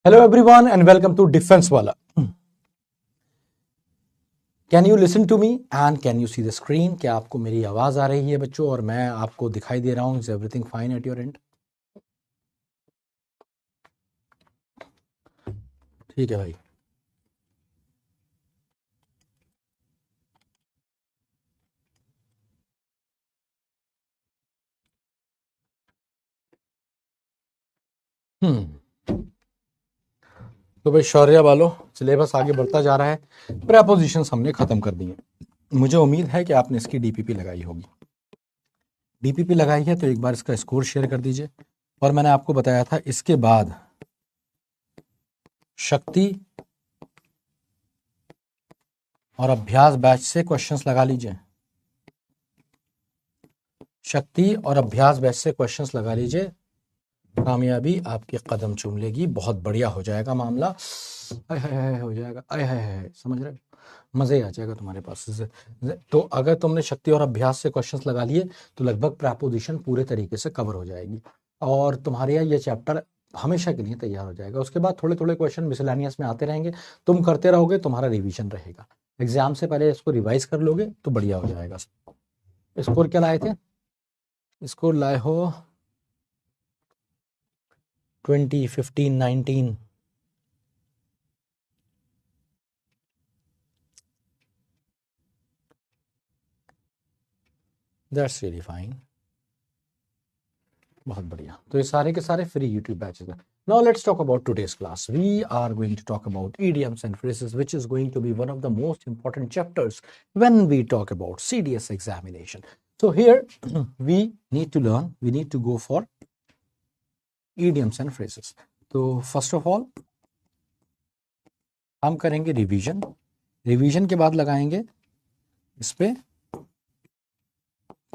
Hello everyone and welcome to Defense Wala. Can you listen to me and can you see the screen? क्या आपको मेरी आवाज आ रही है बच्चों और मैं आपको दिखाई दे रहा हूँ? Is everything fine at your end? ठीक है भाई. तो भाई शौर्य वालों, सिलेबस आगे बढ़ता जा रहा है. प्रेपोजिशंस हमने खत्म कर दिए. मुझे उम्मीद है कि आपने इसकी डीपीपी लगाई होगी. डीपीपी लगाई है तो एक बार इसका स्कोर शेयर कर दीजिए. और मैंने आपको बताया था इसके बाद शक्ति और अभ्यास बैच से क्वेश्चंस लगा लीजिए. शक्ति और अभ्यास बैच से क्वेश्चंस लगा लीजिए. कामयाबी आपके कदम चूम लेगी. बहुत बढ़िया हो जाएगा मामला. आय हाय हाय हो जाएगा. आय हाय हाय, समझ रहे हो? मजे ही आ जाएगा तुम्हारे पास. तो अगर तुमने शक्ति और अभ्यास से क्वेश्चंस लगा लिए तो लगभग प्रेपोजिशन पूरे तरीके से कवर हो जाएगी और तुम्हारे यहाँ ये चैप्टर हमेशा के लिए तैयार हो जाएगा. उसके बाद थोड़े थोड़े क्वेश्चन मिसलेनियस में आते रहेंगे. तुम करते रहोगे, तुम्हारा रिवीजन रहेगा. एग्जाम से पहले इसको रिवाइज कर लोगे तो बढ़िया हो जाएगा. स्कोर क्या लाए थे? स्कोर लाए हो 20, 15, 19. That's really fine. बहुत बढ़िया. तो ये सारे के सारे फ्री यूट्यूब बैचेस हैं. Now let's talk about today's class. We are going to talk about idioms and phrases, which is going to be one of the most important chapters when we talk about CDS examination. So here we need to learn, we need to go for idioms and phrases. तो first of all हम करेंगे revision. Revision के बाद लगाएंगे इस पे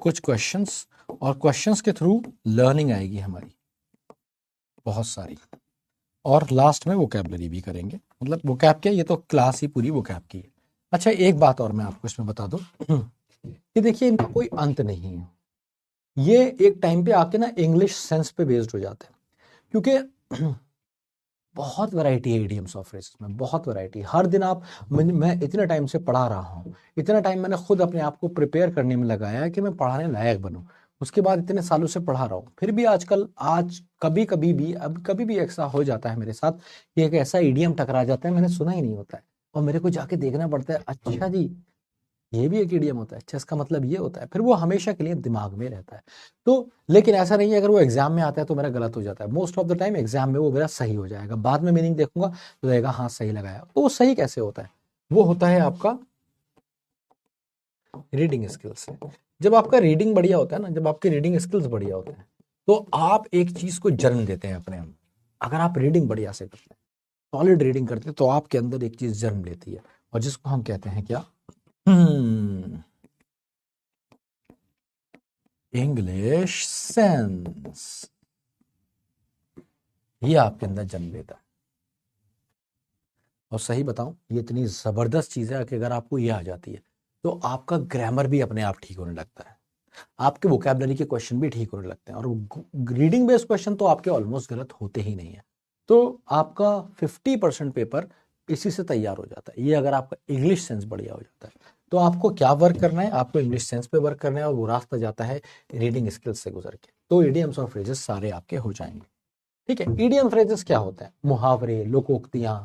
कुछ questions और क्वेश्चंस के थ्रू लर्निंग आएगी हमारी बहुत सारी. और लास्ट में वोकैबलरी भी करेंगे. मतलब वोकैब क्या, ये तो क्लास ही पूरी वोकैब की है. अच्छा, एक बात और मैं आपको इसमें बता दूं कि देखिए इनका कोई अंत नहीं है. ये एक टाइम पे आके ना इंग्लिश सेंस पे बेस्ड हो जाते हैं क्योंकि बहुत वैरायटी है इडियम्स और फ्रेजेस में. बहुत वैरायटी. हर दिन आप मैं इतने टाइम से पढ़ा रहा हूँ. इतना टाइम मैंने खुद अपने आप को प्रिपेयर करने में लगाया है कि मैं पढ़ाने लायक बनूं. उसके बाद इतने सालों से पढ़ा रहा हूँ. फिर भी आजकल कभी कभी भी अब कभी भी ऐसा हो जाता है मेरे साथ कि एक ऐसा इडियम टकरा जाता है मैंने सुना ही नहीं होता है और मेरे को जाके देखना पड़ता है. अच्छा जी, ये भी एक इडियम होता है. अच्छा, इसका मतलब ये होता है. फिर वो हमेशा के लिए दिमाग में रहता है. तो लेकिन ऐसा नहीं है अगर वो एग्जाम में आता है तो मेरा गलत हो जाता है. Most of the time exam में वो मेरा सही हो जाएगा. बाद में मीनिंग देखूंगा तो लगेगा हाँ सही लगाया. तो वो सही कैसे होता है? वो होता है आपका रीडिंग स्किल्स से. जब आपका रीडिंग बढ़िया होता है ना, जब आपके रीडिंग स्किल्स बढ़िया होते हैं तो आप एक चीज को जन्म देते हैं अपने आप. अगर आप रीडिंग बढ़िया से करते हैं, सॉलिड रीडिंग करते हैं, तो आपके अंदर एक चीज जन्म लेती है और जिसको हम कहते हैं क्या, इंग्लिश सेंस. ये आपके अंदर जन्म लेता है. और सही बताऊं, ये इतनी जबरदस्त चीज है कि अगर आपको ये आ जाती है तो आपका ग्रामर भी अपने आप ठीक होने लगता है. आपके वोकैबलरी के क्वेश्चन भी ठीक होने लगते हैं और रीडिंग बेस्ड क्वेश्चन तो आपके ऑलमोस्ट गलत होते ही नहीं है. तो आपका 50% पेपर इसी से तैयार हो जाता है. ये अगर आपका इंग्लिश सेंस बढ़िया हो जाता है तो आपको क्या वर्क करना है? आपको इंग्लिश सेंस पे वर्क करना है और वो रास्ता जाता है रीडिंग स्किल्स से गुजर के. तो इडियम्स और फ्रेजेस सारे आपके हो जाएंगे. ठीक है. इडियम फ्रेजेस क्या होते हैं? मुहावरे, लोकोक्तियां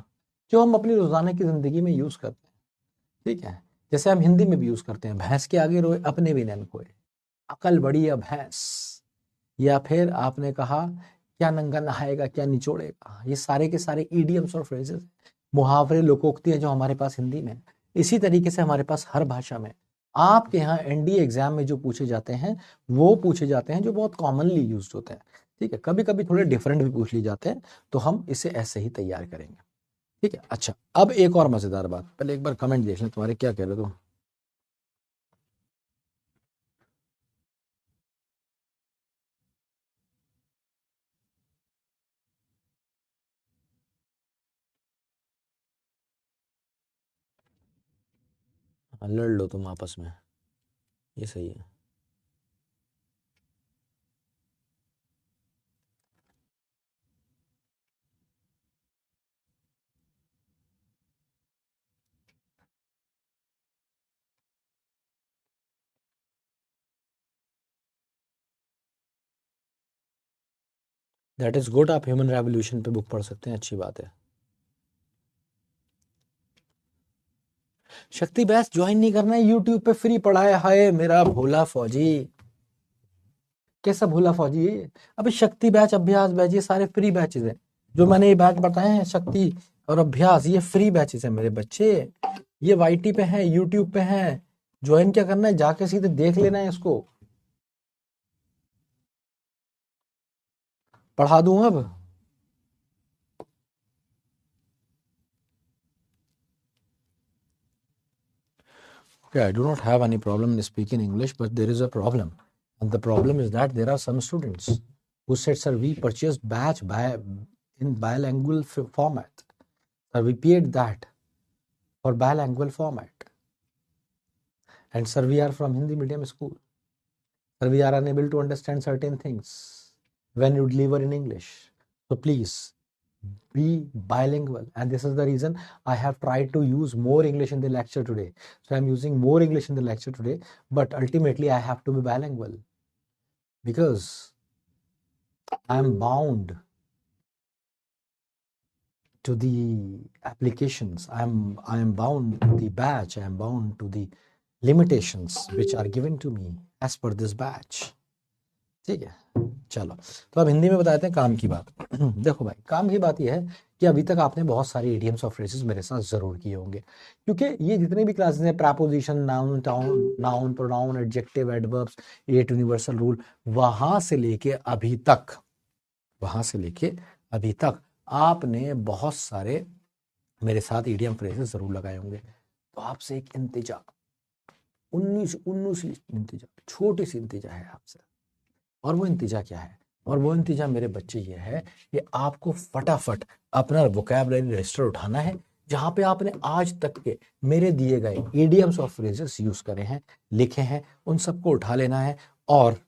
जो हम अपनी रोजाना की जिंदगी में यूज करते हैं. ठीक है. जैसे हम हिंदी में भी यूज करते हैं, भैंस के आगे रोए अपने भी नैन खोए, अकल बड़ी है भैंस. या फिर आपने कहा क्या नंगा नहाएगा क्या निचोड़ेगा. ये सारे के सारे इडियम्स और फ्रेजेस, मुहावरे, लोकोक्तियां जो हमारे पास हिंदी में. इसी तरीके से हमारे पास हर भाषा में आपके यहाँ एनडीए एग्जाम में जो पूछे जाते हैं वो पूछे जाते हैं जो बहुत कॉमनली यूज होते हैं. ठीक है. कभी कभी थोड़े डिफरेंट भी पूछ लिए जाते हैं तो हम इसे ऐसे ही तैयार करेंगे. ठीक है. अच्छा, अब एक और मजेदार बात. पहले एक बार कमेंट देख लें तुम्हारे क्या कह रहे हो तुम. हाँ, लड़ लो तुम आपस में. ये सही है. दैट इज गुड, आप ह्यूमन रेवोल्यूशन पे बुक पढ़ सकते हैं, अच्छी बात है। शक्ति बैच ज्वाइन नहीं करना है, यूट्यूब पे फ्री पढ़ा है। हाय मेरा भोला फौजी, कैसा भोला फौजी है। अभी शक्ति बैच, अभ्यास बैच, ये सारे फ्री बैचेस हैं। जो मैंने ये बैच बताए हैं शक्ति और अभ्यास, ये फ्री बैचेस हैं मेरे बच्चे। ये वाईटी पे हैं, यूट्यूब पे हैं। ज्वाइन क्या करना है, जाके सीधे देख लेना है इसको। पढ़ा दूं अब? Okay, I do not have any problem in speaking English, but there is a problem. And the problem is that there are some students who said, sir, we purchased batch in bilingual format. Sir, we paid that for bilingual format. And sir, we are from Hindi medium school. Sir, we are unable to understand certain things when you deliver in English. So please be bilingual. And this is the reason I have tried to use more English in the lecture today. So I'm using more English in the lecture today, but ultimately I have to be bilingual because I'm bound to the applications. I am bound to the batch. I am bound to the limitations which are given to me as per this batch. ठीक है, चलो तो अब हिंदी में बताते हैं काम की बात। देखो भाई, काम की बात यह है कि अभी तक आपने बहुत सारे इडियम्स और फ्रेजेस मेरे साथ जरूर किए होंगे, क्योंकि ये जितने भी क्लासेस हैं, preposition, noun, noun, pronoun, adjective, adverbs, 8 universal rule, वहां से लेके अभी तक, वहां से लेके अभी तक आपने बहुत सारे मेरे साथ इडियम फ्रेजेस जरूर लगाए होंगे। तो आपसे एक इंतजा, 19 इंतजा, छोटी सी इंतजा है आपसे। और वो इंतजा क्या है? और वो इंतजा मेरे बच्चे ये है कि आपको फटाफट अपना वोकैबुलरी रजिस्टर उठाना है, जहां पे आपने आज तक के मेरे दिए गए इडियम्स और फ्रेजेस यूज करे हैं, लिखे हैं, उन सबको उठा लेना है और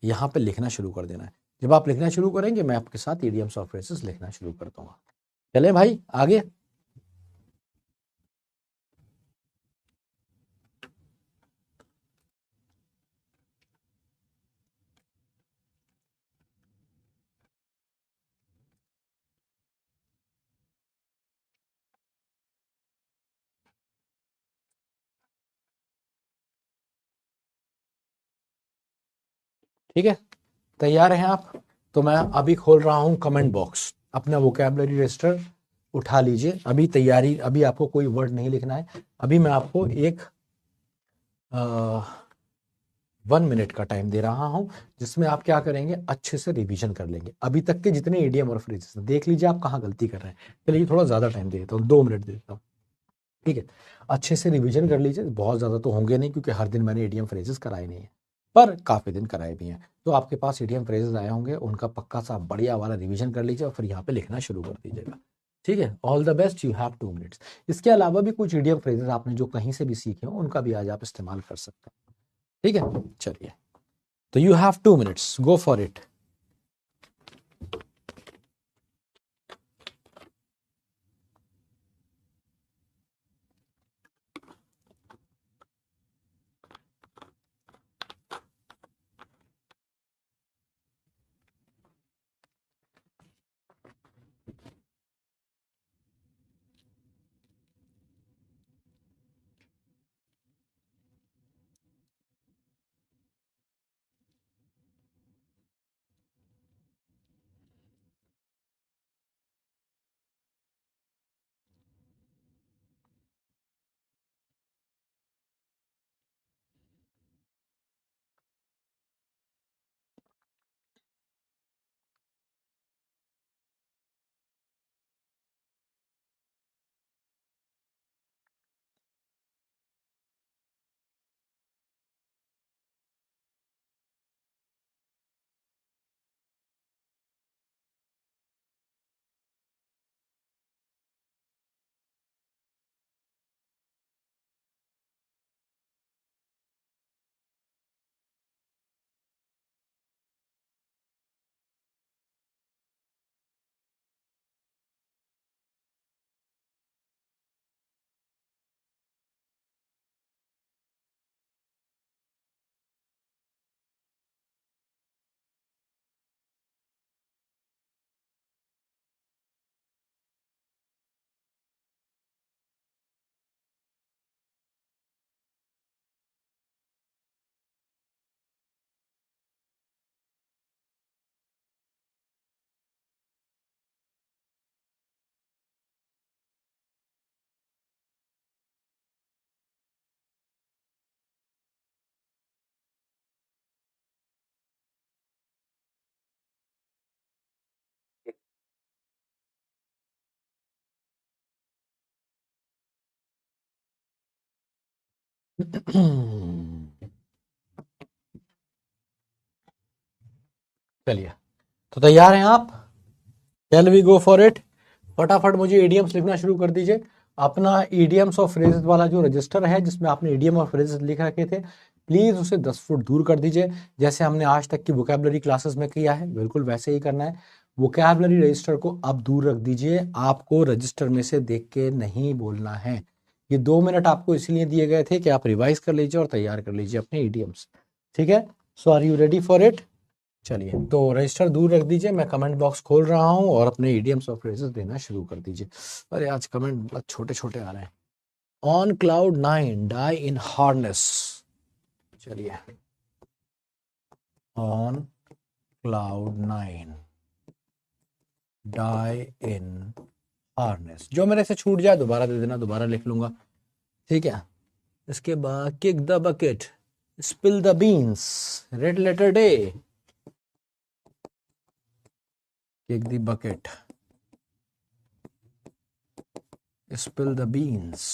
यहाँ पे लिखना शुरू कर देना है। जब आप लिखना शुरू करेंगे, मैं आपके साथ इडियम्स और फ्रेजेस लिखना शुरू कर दूंगा। चले भाई आगे। ठीक है, तैयार हैं आप? तो मैं अभी खोल रहा हूं कमेंट बॉक्स, अपना वोकैबुलरी रजिस्टर उठा लीजिए। अभी तैयारी, अभी आपको कोई वर्ड नहीं लिखना है। अभी मैं आपको एक 1 मिनट का टाइम दे रहा हूं, जिसमें आप क्या करेंगे, अच्छे से रिवीजन कर लेंगे। अभी तक के जितने इडियम और फ्रेजेस, देख लीजिए आप कहाँ गलती कर रहे हैं। चलिए थोड़ा ज्यादा टाइम दे देता हूँ, 2 मिनट दे देता हूँ। ठीक है, अच्छे से रिवीजन कर लीजिए। बहुत ज़्यादा तो होंगे नहीं, क्योंकि हर दिन मैंने इडियम फ्रेजेस कराए नहीं है, पर काफ़ी दिन कराए भी हैं। तो आपके पास इडियम फ्रेजेस आए होंगे, उनका पक्का सा बढ़िया वाला रिवीजन कर लीजिए और फिर यहाँ पे लिखना शुरू कर दीजिएगा। ठीक है, all the best, you have 2 minutes. इसके अलावा भी कुछ इडियम फ्रेजेस आपने जो कहीं से भी सीखे हो, उनका भी आज आप इस्तेमाल कर सकते हैं। ठीक है, चलिए, तो you have 2 minutes, go for it. चलिए, तो तैयार हैं आप? Can we go for it? फटाफट मुझे ईडियम्स लिखना शुरू कर दीजिए। अपना ईडियम्स और फ्रेजेस वाला जो रजिस्टर है जिसमें आपने ईडियम और फ्रेजेस लिख रखे थे, प्लीज उसे 10 फुट दूर कर दीजिए, जैसे हमने आज तक की वोकैबुलरी क्लासेस में किया है, बिल्कुल वैसे ही करना है। वोकैबुलरी रजिस्टर को अब दूर रख दीजिए, आपको रजिस्टर में से देख के नहीं बोलना है। ये 2 मिनट आपको इसलिए दिए गए थे कि आप रिवाइज कर लीजिए और तैयार कर लीजिए अपने ईडियम्स। ठीक है, so are you ready for it? चलिए, तो रजिस्टर दूर रख दीजिए, मैं कमेंट बॉक्स खोल रहा हूँ और अपने इडियम्स और फ्रेजेस देना शुरू कर दीजिए। अरे आज कमेंट बहुत छोटे छोटे आ रहे हैं। On cloud 9 die in harness. चलिए, on cloud 9 die in harness. जो मेरे से छूट जाए दोबारा दे देना, दोबारा लिख लूंगा। ठीक है, इसके बाद kick the bucket, spill the beans, red letter day, kick the bucket, spill the beans,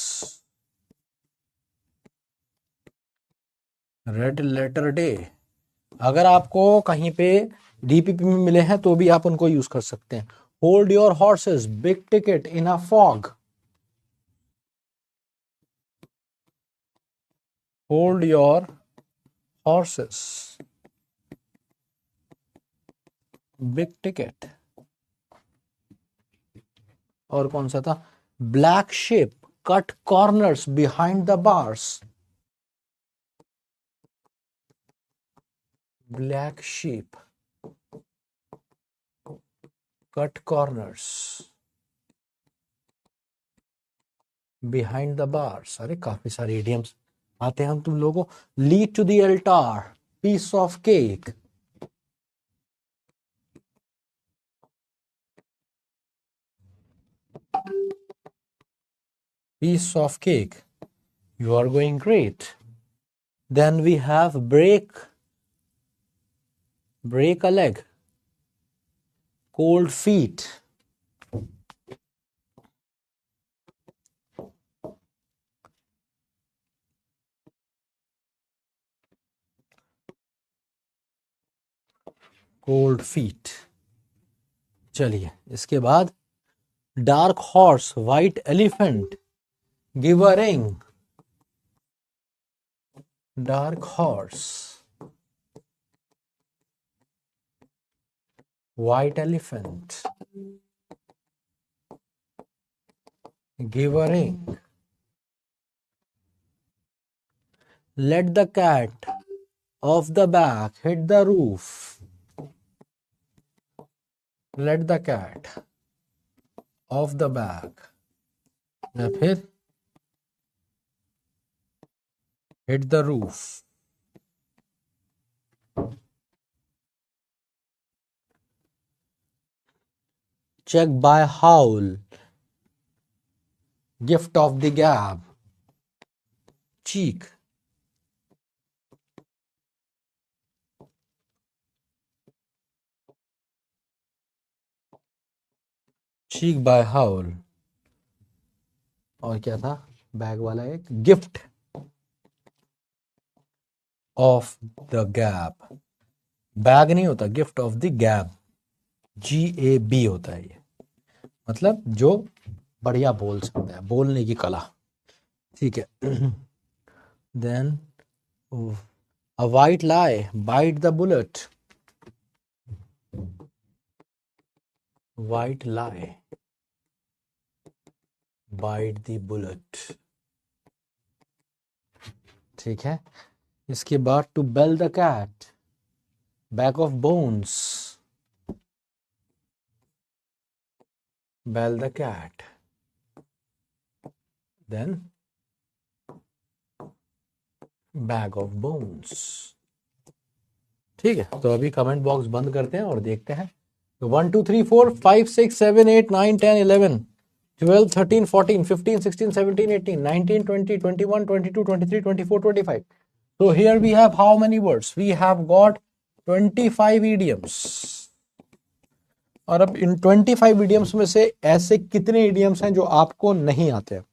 red letter day. अगर आपको कहीं पे डीपीपी में मिले हैं तो भी आप उनको यूज कर सकते हैं। Hold your horses, big ticket in a fog, hold your horses, big ticket. और कौन सा था? Black ship, cut corners behind the bars, black ship, cut corners behind the bars. अरे काफी सारे इडियम्स आते हैं हम तुम लोगों को। Lead to the altar, piece of cake, piece of cake, you are going great. Then we have break a leg, cold feet, cold feet। चलिए, इसके बाद dark horse, white elephant, give a ring, dark horse, white elephant, give a ring, let the cat off the back hit the roof, let the cat off the back, या फिर hit the roof. check by howl, gift of the gab, cheek, cheek by howl। और क्या था? Bag वाला एक gift of the gap. Bag नहीं होता, gift of the gap, GAB होता है ये, मतलब जो बढ़िया बोल सकता है, बोलने की कला। ठीक है। Then a white lie, bite the bullet, white lie, bite the bullet. ठीक है, इसके बाद to bell the cat, bag of bones, bell the cat, then bag of bones. ठीक है, तो अभी कमेंट बॉक्स बंद करते हैं और देखते हैं। तो 1 2 3 4 5 6 7 8 9 10 11 12 13 14 15 16 17 18 19 20 21 22 23 24 25। So here we have how many words? We have got 25 idioms। और अब इन 25 idioms में से ऐसे कितने idioms हैं जो आपको नहीं आते हैं?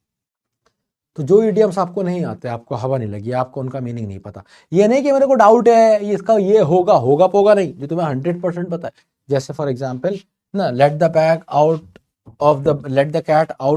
तो जो ईडियम्स आपको नहीं आते, आपको हवा नहीं लगी, आपको उनका मीनिंग नहीं पता, ये नहीं कि मेरे को डाउट है ये इसका ये होगा, होगा पोगा नहीं, जो तुम्हें 100% पता है। जैसे फॉर एग्जाम्पल ना, let the cat out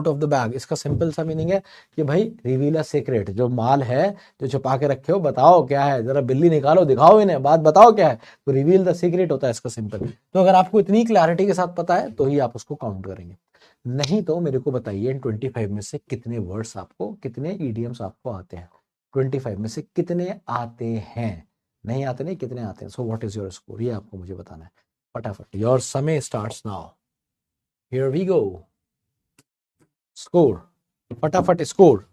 of the bag, इसका सिंपल सा मीनिंग है कि भाई रिवील अ सीक्रेट, जो माल है जो छुपा के रखे हो बताओ क्या है, जरा बिल्ली निकालो दिखाओ इन्हें, बात बताओ क्या है, तो रिवील द सीक्रेट होता है इसका सिंपल। तो अगर आपको इतनी क्लैरिटी के साथ पता है तो ही आप उसको काउंट करेंगे, नहीं तो मेरे को बताइए इन 25 में से कितने वर्ड्स आपको, कितने ईडियम्स आपको आते हैं, 25 में से कितने आते हैं, नहीं आते नहीं, कितने आते हैं। So what is your score, ये आपको मुझे बताना है फटाफट। योर समय starts now, here we go, score, फटाफट स्कोर।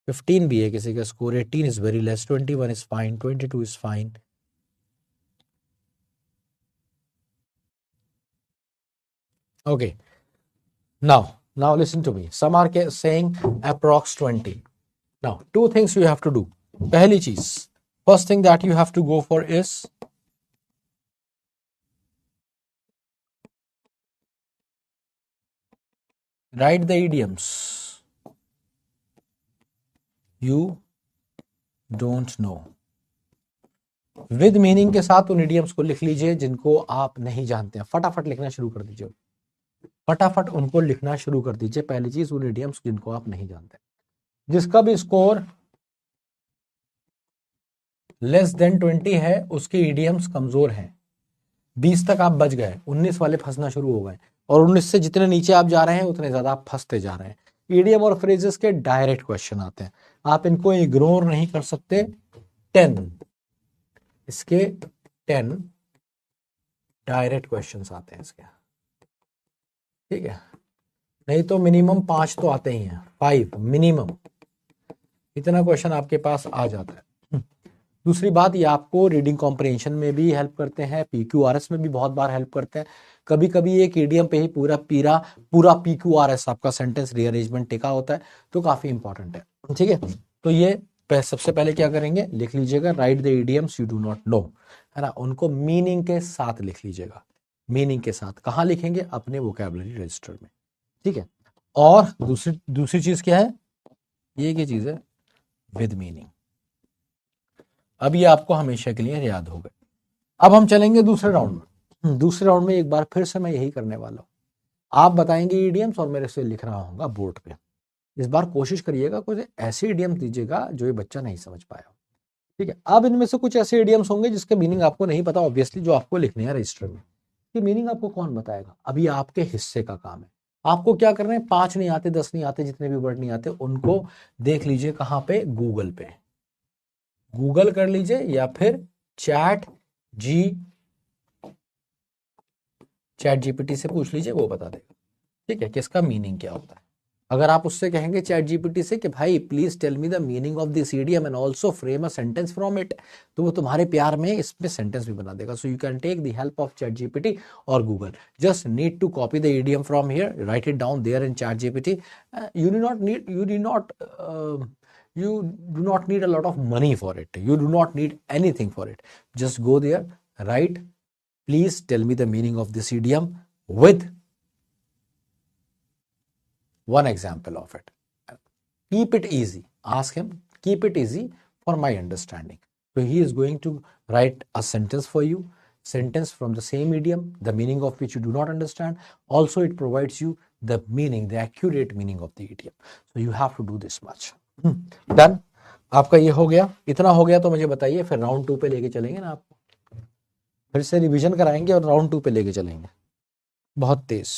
15 भी है किसी का score, 18 is very less, 21 is fine, 22 is fine. Okay, now listen to me. Some are saying approx 20. Now, two things you have to do. पहली चीज, first thing that you have to go for is write the idioms you don't know. With meaning के साथ उन idioms को लिख लीजिए जिनको आप नहीं जानते हैं, फटाफट लिखना शुरू कर दीजिए, फटाफट उनको लिखना शुरू कर दीजिए। पहली चीज, उन इडियम्स जिनको आप नहीं जानते। जिसका भी स्कोर लेस देन 20 है उसके इडियम्स कमजोर हैं। 20 तक आप बच गए, 19 वाले फंसना शुरू हो गए, और 19 से जितने नीचे आप जा रहे हैं उतने ज्यादा आप फंसते जा रहे हैं। ईडियम और फ्रेजेस के डायरेक्ट क्वेश्चन आते हैं, आप इनको इग्नोर नहीं कर सकते। 10 इसके 10 डायरेक्ट क्वेश्चंस आते हैं इसके, ठीक है, नहीं तो मिनिमम 5 तो आते ही हैं, 5 मिनिमम, इतना क्वेश्चन आपके पास आ जाता है। दूसरी बात, ये आपको रीडिंग कॉम्प्रिहेंशन में भी हेल्प करते हैं, PQRS में भी बहुत बार हेल्प करते हैं। कभी कभी एक ईडियम पे ही पूरा PQRS आपका सेंटेंस रीअरेंजमेंट टिका होता है, तो काफी इंपॉर्टेंट है, ठीक है। तो ये सबसे पहले क्या करेंगे, लिख लीजिएगा right the idioms you do not know, है ना, उनको मीनिंग के साथ लिख लीजिएगा। मीनिंग के साथ कहाँ लिखेंगे, अपने वोकैबुलरी रजिस्टर में, ठीक है। और दूसरी चीज क्या है, ये क्या चीज है, विद मीनिंग। अब ये आपको हमेशा के लिए याद हो गए। अब हम चलेंगे दूसरे राउंड में। दूसरे राउंड में एक बार फिर से मैं यही करने वाला हूं, आप बताएंगे इडियम्स और मेरे से लिख रहा हूँ बोर्ड पे। इस बार कोशिश करिएगा कुछ ऐसे इडियम्स दीजिएगा जो ये बच्चा नहीं समझ पाया, ठीक है। अब इनमें से कुछ ऐसे इडियम्स होंगे जिसके मीनिंग आपको नहीं पता, ऑब्वियसली, जो आपको लिखने हैं रजिस्टर में। ये मीनिंग आपको कौन बताएगा, अभी आपके हिस्से का काम है। आपको क्या करना है, 5 नहीं आते, 10 नहीं आते, जितने भी वर्ड नहीं आते उनको देख लीजिए कहाँ पे, गूगल पे, गूगल कर लीजिए, या फिर जी चैट जीपीटी से पूछ लीजिए, वो बता देगा, ठीक है, कि इसका मीनिंग क्या होता है। अगर आप उससे कहेंगे चैट जीपीटी से कि भाई please tell me the meaning of this idiom and also frame a sentence from it, तो वो तुम्हारे प्यार में इसमें सेंटेंस भी बना देगा। So you can take the help of ChatGPT और Google, just need to copy the idiom from here, write it down there in ChatGPT. You do not need a lot of money for it, you do not need anything for it, just go there, write please tell me the meaning of this idiom with one example of it. Keep it easy. Ask him, keep it easy for my understanding. So he is going to write a sentence for you, sentence from the same idiom, the meaning of which you do not understand. Also, it provides you the meaning, the accurate meaning of the idiom. So you have to do this much. Done? आपका ये हो गया, इतना हो गया तो मुझे बताइए, फिर राउंड 2 पे लेके चलेंगे ना, आपको फिर से रिवीजन कराएंगे और राउंड 2 पे लेके चलेंगे बहुत तेज।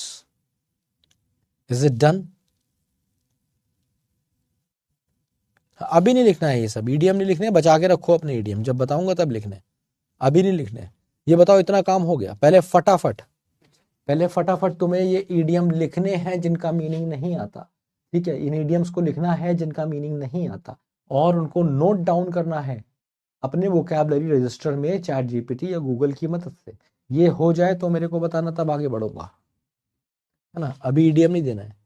Is it done? अभी नहीं लिखना है, ये सब ईडीएम नहीं लिखने, बचा के रखो अपने ईडीएम, जब बताऊंगा तब लिखने, अभी नहीं लिखने। ये बताओ, इतना काम हो गया, पहले फटाफट तुम्हें ये ईडीएम लिखने हैं जिनका मीनिंग नहीं आता, ठीक है, इन ईडीएम्स को लिखना है जिनका मीनिंग नहीं आता, और उनको नोट डाउन करना है अपने वोकैबुलरी रजिस्टर में चैट जीपीटी या गूगल की मदद से। ये हो जाए तो मेरे को बताना, तब आगे बढ़ूंगा, है ना, अभी ईडीएम नहीं देना है।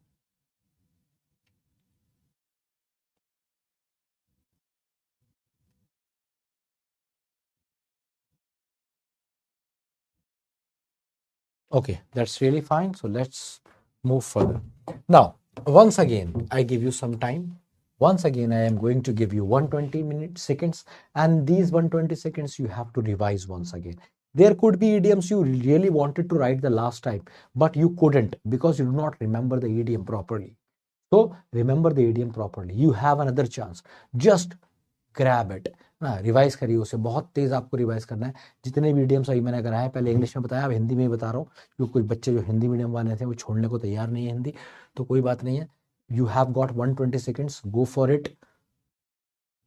Okay, that's really fine. So let's move further. Now, once again, I give you some time. Once again, I am going to give you 120 seconds, and these 120 seconds you have to revise once again. There could be idioms you really wanted to write the last time, but you couldn't because you do not remember the idiom properly. So remember the idiom properly. You have another chance. Just grab it ना, revise करिए उसे, बहुत तेज आपको revise करना है। जितने भी idioms अभी मैंने कराया, पहले इंग्लिश में बताया, अब हिंदी में ही बता रहा हूँ, क्योंकि कुछ बच्चे जो हिंदी मीडियम वाले थे वो छोड़ने को तैयार नहीं है हिंदी, तो कोई बात नहीं है। You have got 120 seconds, go for it,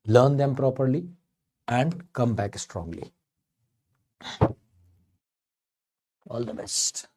learn them properly and come back strongly. All the best.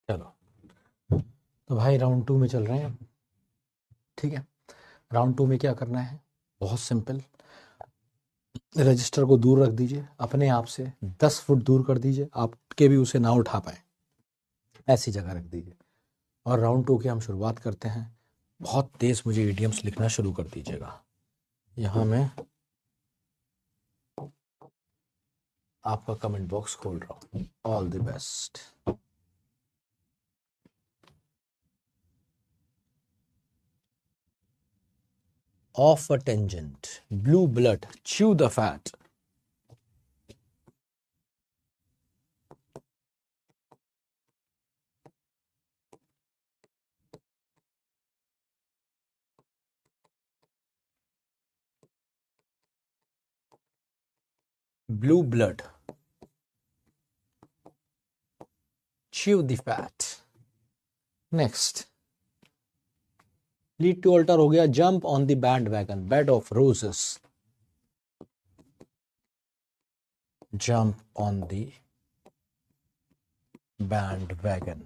चलो, तो भाई राउंड 2 में चल रहे हैं। ठीक है, राउंड 2 में क्या करना है, बहुत सिंपल। रजिस्टर को दूर रख दीजिए, अपने आप से 10 फुट दूर कर दीजिए, आपके भी उसे ना उठा पाए, ऐसी जगह रख दीजिए। और राउंड 2 की हम शुरुआत करते हैं। बहुत तेज मुझे इडियम्स लिखना शुरू कर दीजिएगा। यहाँ मैं आपका कमेंट बॉक्स खोल रहा हूँ। All the best. Of a tangent, blue blood, chew the fat. Blue blood, chew the fat. Next, lead to altar हो गया। jump on the bandwagon, bed of roses, jump on the bandwagon,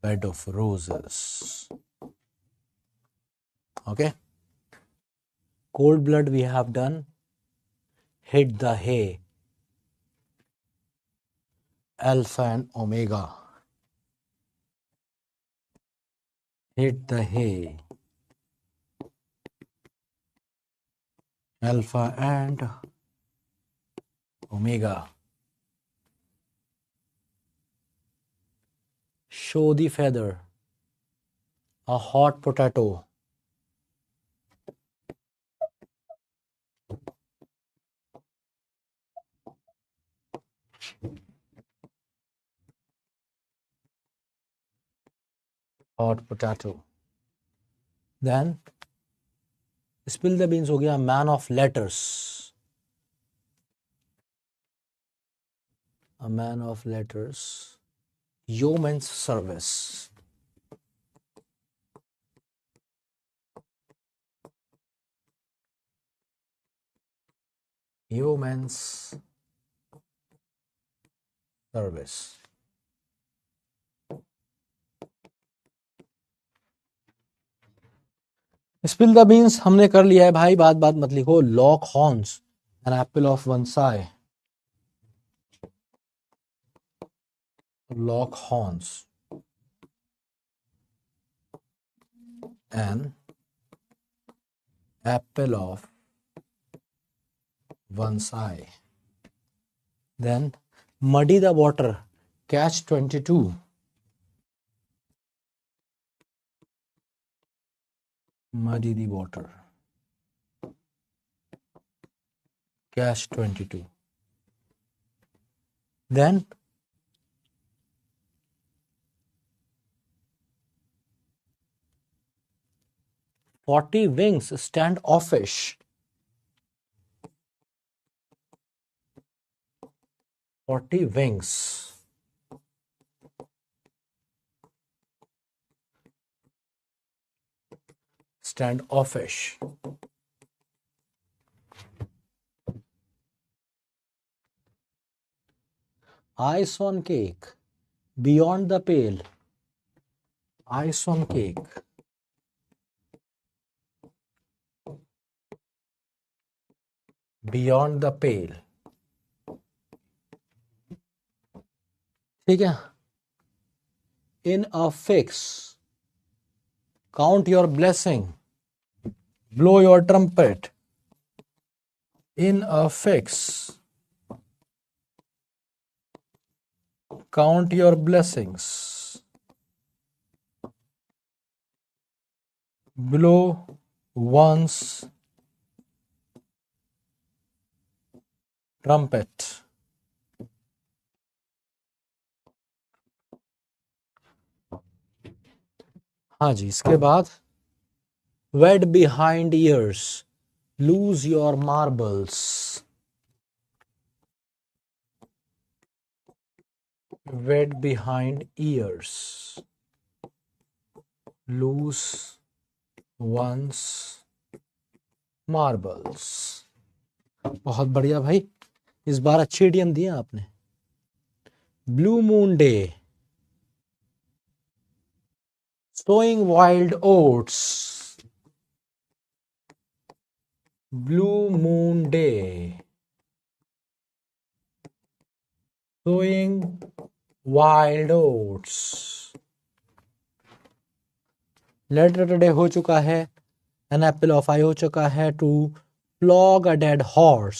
bed of roses. Okay, cold blood we have done, hit the hay, alpha and omega. Hit the hay. Alpha and omega. Show the feather. A hot potato. Hot potato. Then spill the beans हो गया man of letters. A man of letters. Yeoman's service. Yeoman's service. Spill the beans हमने कर लिया है भाई, बात बात मत लिखो. Lock horns, an apple of one's eye. Lock horns, an apple of one's eye. Then muddy the water, catch 22. Muddy the water. Catch 22. Then 40 wings stand offish. 40 wings stand offish. Ice on cake, beyond the pale. Ice on cake. Beyond the pale. ठीक है. In a fix, count your blessing. Blow your trumpet. In a fix, count your blessings. Blow one's trumpet. हाँ जी, इसके बाद wet behind ears, lose your marbles. Wet behind ears, lose one's marbles. बहुत बढ़िया भाई, इस बार अच्छी इडियम दिए आपने. Blue moon day, sowing wild oats. Blue moon day, sowing wild oats. Letter day हो चुका है. एन एप्पल ऑफ आई हो चुका है. To flog a dead horse,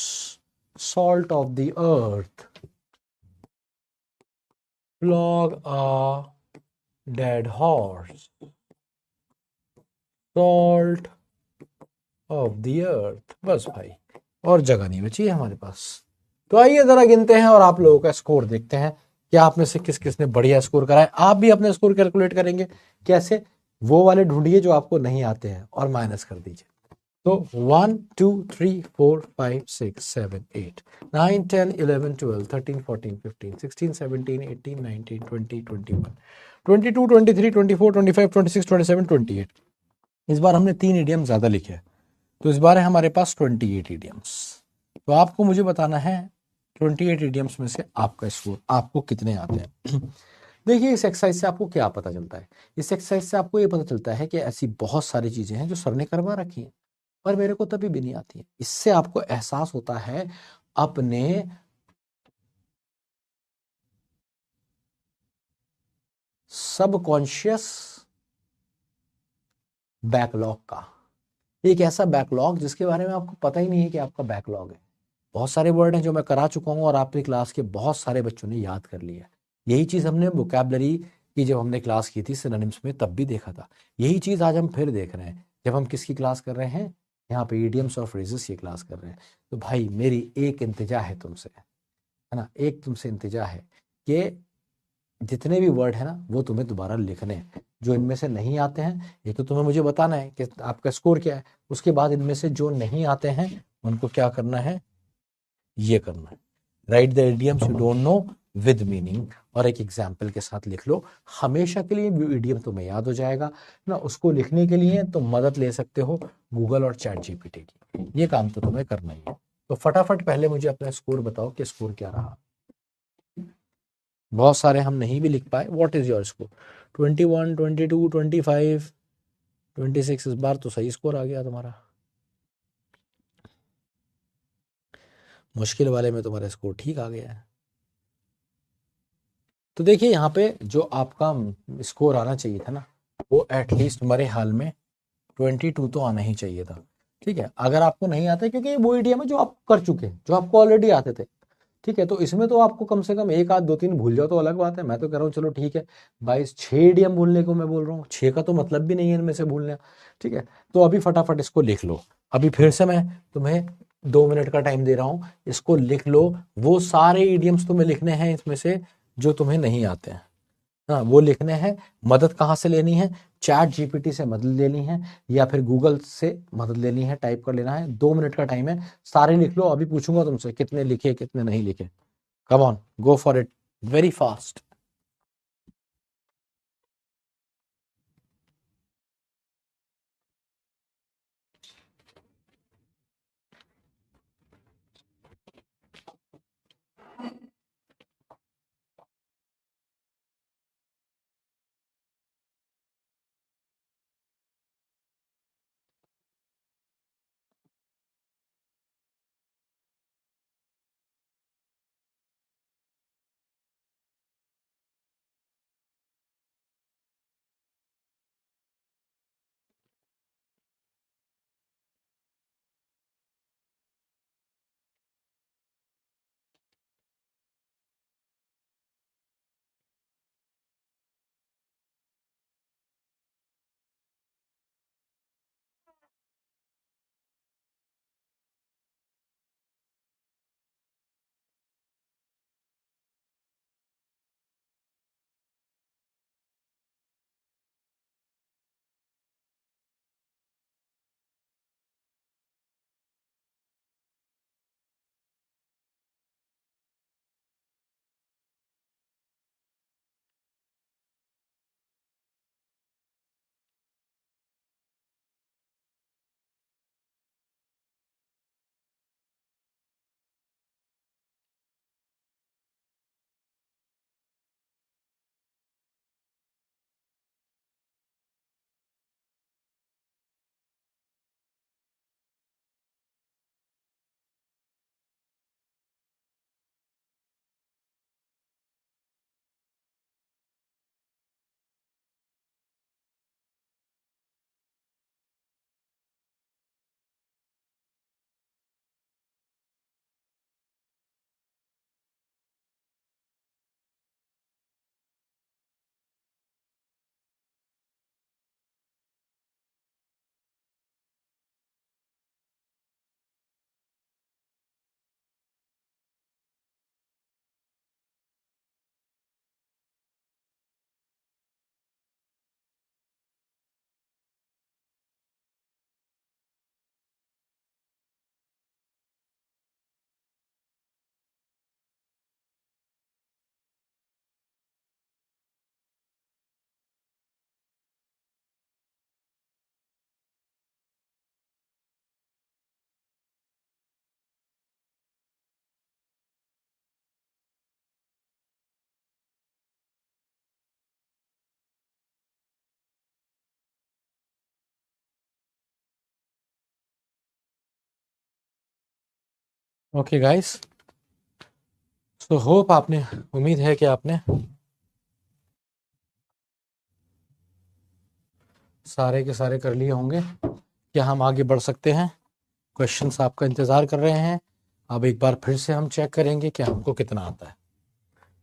salt of the earth. Flog a dead horse, salt of the earth. बस भाई, और जगह नहीं बची है हमारे पास. तो आइए जरा गिनते हैं और आप लोगों का स्कोर देखते हैं कि आप में से किस किस ने बढ़िया स्कोर करा है. आप भी अपने स्कोर कैलकुलेट करेंगे. कैसे? वो वाले ढूंढिए जो आपको नहीं आते हैं और माइनस कर दीजिए. तो 1 2 3 4 5 6 7 8 9 10 11 12 13 14 15 16 17 18 19 20 21 22 23 24 25 26 27 28. इस बार हमने 3 इडियम ज्यादा लिखे हैं, तो इस बार है हमारे पास 28 इडियम्स. तो आपको मुझे बताना है 28 इडियम्स में से आपका स्कोर आपको कितने आते हैं. देखिए, इस एक्सरसाइज से आपको क्या पता चलता है. इस एक्सरसाइज से आपको ये पता चलता है कि ऐसी बहुत सारी चीजें हैं जो सर ने करवा रखी हैं पर मेरे को तभी भी नहीं आती है. इससे आपको एहसास होता है अपने सबकॉन्शियस बैकलॉग का। एक ऐसा बैकलॉग जिसके बारे में आपको पता ही नहीं है कि आपका बैकलॉग है। बहुत सारे वर्ड हैं जो मैं करा चुका हूँ और आपकी क्लास के बहुत सारे बच्चों ने याद कर लिया है। यही चीज़ हमने वोकैबलरी की जब हमने क्लास की थी सिनोनिम्स में तब भी देखा था। यही चीज़ आज हम फिर देख रहे हैं जब हम किसकी क्लास कर रहे हैं, यहाँ पे इडियम्स और फ्रेजेस की क्लास कर रहे हैं। तो भाई मेरी एक इंतजा है तुमसे, है ना, एक तुमसे इंतजा है कि जितने भी वर्ड है ना वो तुम्हें दोबारा लिखने हैं। जो इनमें से नहीं आते हैं ये तो तुम्हें मुझे बताना है कि आपका स्कोर क्या है। उसके बाद इनमें से जो नहीं आते हैं उनको क्या करना है, ये करना है, right the idioms you don't know with meaning, और एक एग्जाम्पल के साथ लिख लो। हमेशा के लिए वो इडियम तुम्हें याद हो जाएगा ना। उसको लिखने के लिए तुम मदद ले सकते हो गूगल और चैट जीपीटी की। ये काम तो तुम्हें करना ही है। तो फटाफट पहले मुझे अपना स्कोर बताओ कि स्कोर क्या रहा। बहुत सारे हम नहीं भी लिख पाए। What is your score? 21, 22, 25, 26। इस बार तो सही स्कोर आ गया तुम्हारा। मुश्किल वाले में तुम्हारा स्कोर ठीक आ गया है। तो देखिए यहाँ पे जो आपका स्कोर आना चाहिए था ना वो एटलीस्ट मेरे हाल में 22 तो आना ही चाहिए था। ठीक है, अगर आपको नहीं आता है क्योंकि ये वो ईडीएम है जो आप कर चुके हैं, जो आपको ऑलरेडी आते थे। ठीक है, तो इसमें तो आपको कम से कम एक आध दो तीन भूल जाओ तो अलग बात है। मैं तो कह रहा हूँ चलो ठीक है 22 6 ईडीएम भूलने को मैं बोल रहा हूँ, 6 का तो मतलब भी नहीं है इनमें से भूलना। ठीक है, तो अभी फटाफट इसको लिख लो। अभी फिर से मैं तुम्हें 2 मिनट का टाइम दे रहा हूँ, इसको लिख लो। वो सारे ईडियम्स तुम्हें लिखने हैं इसमें से जो तुम्हें नहीं आते हैं। हाँ वो लिखने हैं। मदद कहाँ से लेनी है? चैट जीपीटी से मदद लेनी है या फिर गूगल से मदद लेनी है, टाइप कर लेना है। 2 मिनट का टाइम है, सारे लिख लो। अभी पूछूंगा तुमसे कितने लिखे कितने नहीं लिखे। Come on, go for it, very fast. Okay guys, तो होप आपने, उम्मीद है कि आपने सारे के सारे कर लिए होंगे। क्या हम आगे बढ़ सकते हैं? क्वेश्चंस आपका इंतज़ार कर रहे हैं। अब एक बार फिर से हम चेक करेंगे कि हमको कितना आता है।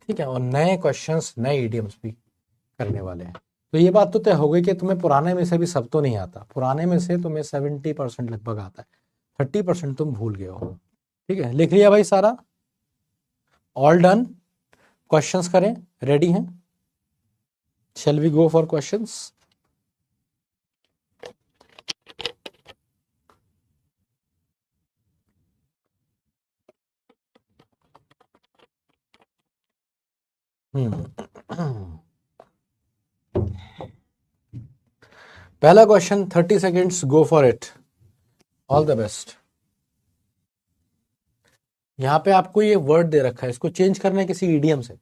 ठीक है, और नए क्वेश्चंस, नए इडियम्स भी करने वाले हैं। तो ये बात तो तय हो गई कि तुम्हें पुराने में से भी सब तो नहीं आता। पुराने में से तुम्हें 70% लगभग आता है, 30% तुम भूल गए हो। ठीक है, लिख लिया भाई सारा? All done? क्वेश्चंस करें? रेडी हैं? Shall we go for questions? पहला question, 30 seconds, go for it. All the best. यहां पे आपको ये वर्ड दे रखा है, इसको चेंज करना है किसी इडियम से।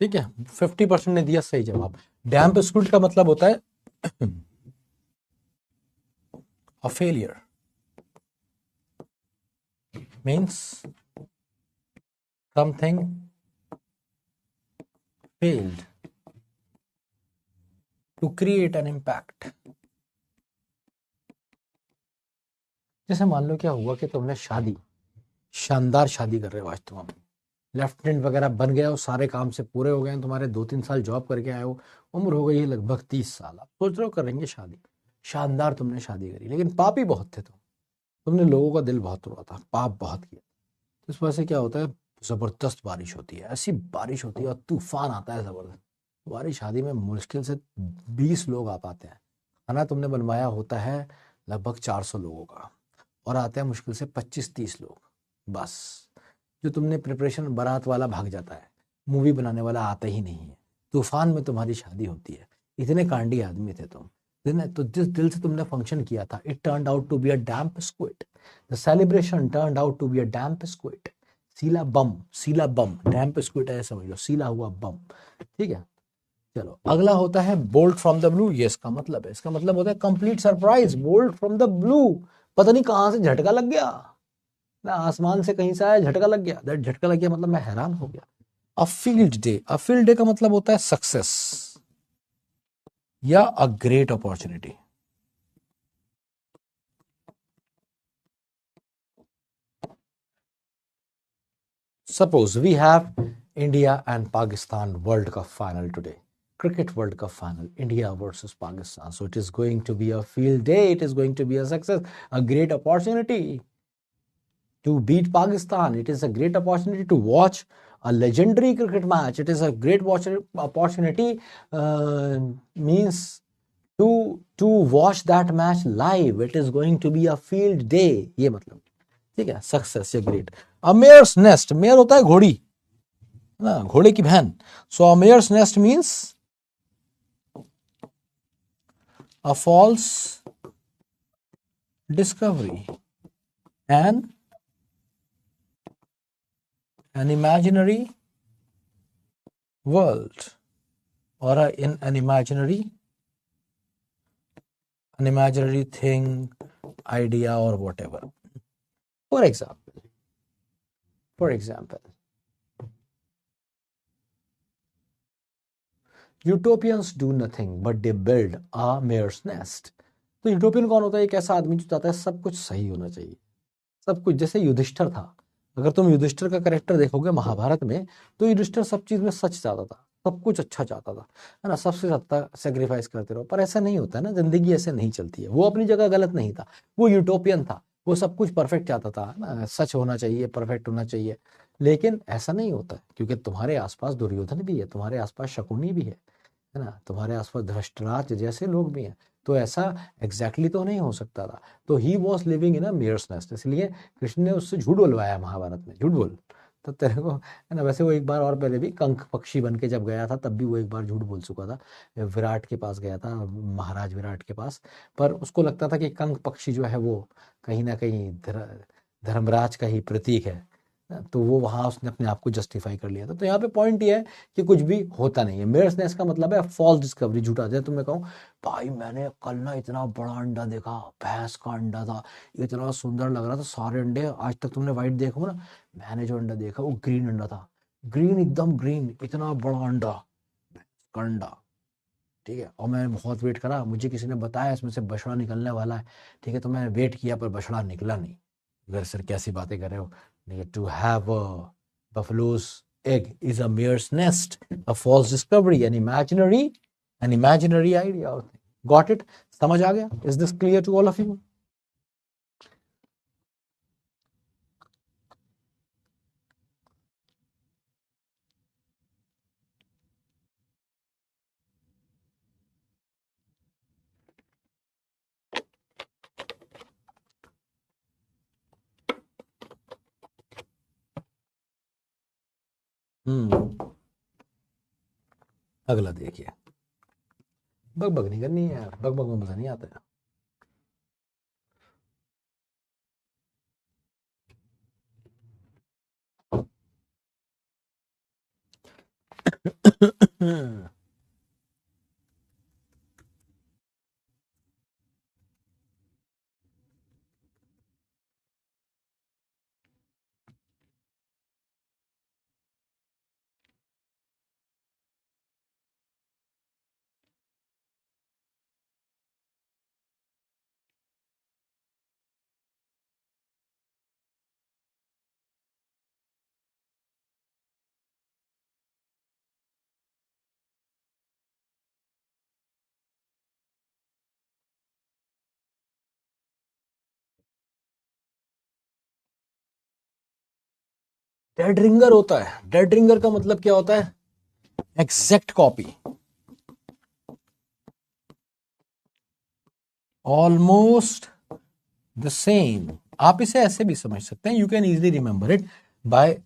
ठीक है, 50% ने दिया सही जवाब। डैम्प स्क्विड का मतलब होता है a failure, means something failed to create an impact. जैसे मान लो क्या हुआ कि तुमने शादी, शानदार शादी कर रहे हो आज तुम अपनी, लेफ्टिनेंट वगैरह बन गए हो, सारे काम से पूरे हो गए हैं, तुम्हारे 2-3 साल जॉब करके आए हो, उम्र हो गई है लगभग 30 साल, आप सोच रहे हो करेंगे शादी, शानदार तुमने शादी करी, लेकिन पापी बहुत थे तुमने लोगों का दिल बहुत तोड़ा था, पाप बहुत किया। तो इस वजह से क्या होता है, जबरदस्त बारिश होती है, ऐसी बारिश होती है और तूफान आता है जबरदस्त। तुम्हारी शादी में मुश्किल से 20 लोग आ पाते हैं, खाना तुमने बनवाया होता है लगभग 400 लोगों का, और आते हैं मुश्किल से 25-30 लोग बस। जो तुमने प्रिपरेशन, बारात वाला भाग जाता है, मूवी बनाने वाला आता ही नहीं है, तूफान में तुम्हारी शादी होती है, इतने कांडी आदमी थे तुम। तो जिस दिल से तुमने फंक्शन किया था, it turned out to be a damp squid. The celebration turned out to be a damp squid. सीला बम, सीला बम, डैम्प स्क्विड है समझ लो, सीला हुआ बम। ठीक है, चलो अगला होता है बोल्ट फ्रॉम द ब्लू। ये इसका मतलब है, इसका मतलब होता है complete surprise, bolt from the blue, पता नहीं कहां से झटका लग गया ना, आसमान से कहीं से आया, झटका लग गया। दैट झटका लग गया मतलब मैं हैरान हो गया। A field day, a field day का मतलब होता है सक्सेस या a great opportunity. Suppose we have India and Pakistan world cup final today, cricket world cup final, India versus Pakistan, so it is going to be a field day, it is going to be a success, a great opportunity to beat Pakistan. It is a great opportunity to watch a legendary cricket match. It is a great opportunity, means to watch that match live. It is going to be a field day. ये मतलब ठीक है, success या great. A mare's nest, mare होता है घोड़ी ना, घोड़े की बहन। So a mare's nest means a false discovery and an imaginary world or in an imaginary thing, idea or whatever. For example, utopians do nothing but they build a mare's nest. तो utopian कौन होता है? एक ऐसा आदमी जो चाहता है सब कुछ सही होना चाहिए, सब कुछ। जैसे युधिष्ठिर था, अगर तुम युधिष्ठिर का कैरेक्टर देखोगे महाभारत में, तो युधिष्ठिर सब चीज में सच चाहता था, सब कुछ अच्छा चाहता था, है ना, सबसे ज्यादा सेक्रीफाइस करते रहो। पर ऐसा नहीं होता है ना, जिंदगी ऐसे नहीं चलती है। वो अपनी जगह गलत नहीं था, वो यूटोपियन था, वो सब कुछ परफेक्ट चाहता था, है ना, सच होना चाहिए, परफेक्ट होना चाहिए। लेकिन ऐसा नहीं होता है, क्योंकि तुम्हारे आसपास दुर्योधन भी है, तुम्हारे आसपास शकुनी भी है है ना, तुम्हारे आसपास धृष्टराज जैसे लोग भी हैं, तो ऐसा एग्जैक्टली तो नहीं हो सकता था। तो he was living in a mare's nest, इसलिए कृष्ण ने उससे झूठ बोलवाया महाभारत में, झूठ बोल तो तेरे को, है ना। वैसे वो एक बार और पहले भी कंक पक्षी बन के जब गया था तब भी वो एक बार झूठ बोल चुका था, विराट के पास गया था, महाराज विराट के पास। पर उसको लगता था कि कंक पक्षी जो है वो कहीं ना कहीं धर्मराज का ही प्रतीक है, तो वो वहां उसने अपने आप को जस्टिफाई कर लिया था। तो यहाँ पे पॉइंट ये है कि कुछ भी होता नहीं है। मेयर्सनेस का मतलब है फॉल्स डिस्कवरी, झूठा। जैसे तुम्हें कहूँ भाई मैंने कल ना इतना बड़ा अंडा देखा, भैंस का अंडा था, इतना सुंदर लग रहा था, सारे अंडे आज तक तुमने व्हाइट देखा हो ना, मैंने जो अंडा देखा वो ग्रीन अंडा था, ग्रीन एकदम ग्रीन, इतना बड़ा अंडा, भैंस का अंडा, ठीक है। और मैंने बहुत वेट करा, मुझे किसी ने बताया इसमें से बछड़ा निकलने वाला है, ठीक है, तो मैंने वेट किया पर बछड़ा निकला नहीं। अगर सर कैसी बातें कर रहे हो, to have buffalo's egg is a mare's nest, a false discovery, an imaginary idea. Got it? समझ आ गया? Is this clear to all of you? अगला देखिए, बग बग नहीं करनी है यार, बग बग में मजा नहीं आता है। डेड रिंगर होता है, डेड रिंगर का मतलब क्या होता है? Exact copy, almost the same. आप इसे ऐसे भी समझ सकते हैं, you can easily remember it by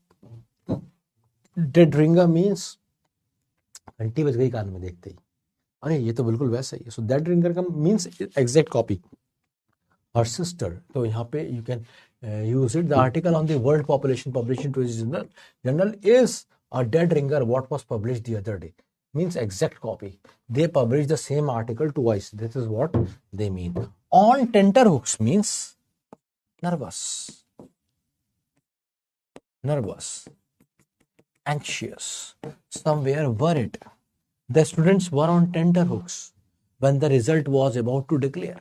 dead ringer means घंटी बज गई कान में देखते ही, अरे ये तो बिल्कुल वैसा ही है। सो डेड रिंगर का मीन्स एग्जैक्ट कॉपी। और सिस्टर, तो यहाँ पे you can use it. The article on the world population published in today's journal is a dead ringer. What was published the other day means exact copy. They published the same article twice. This is what they mean. On tenterhooks means nervous, anxious, somewhere worried. The students were on tenterhooks when the result was about to declare.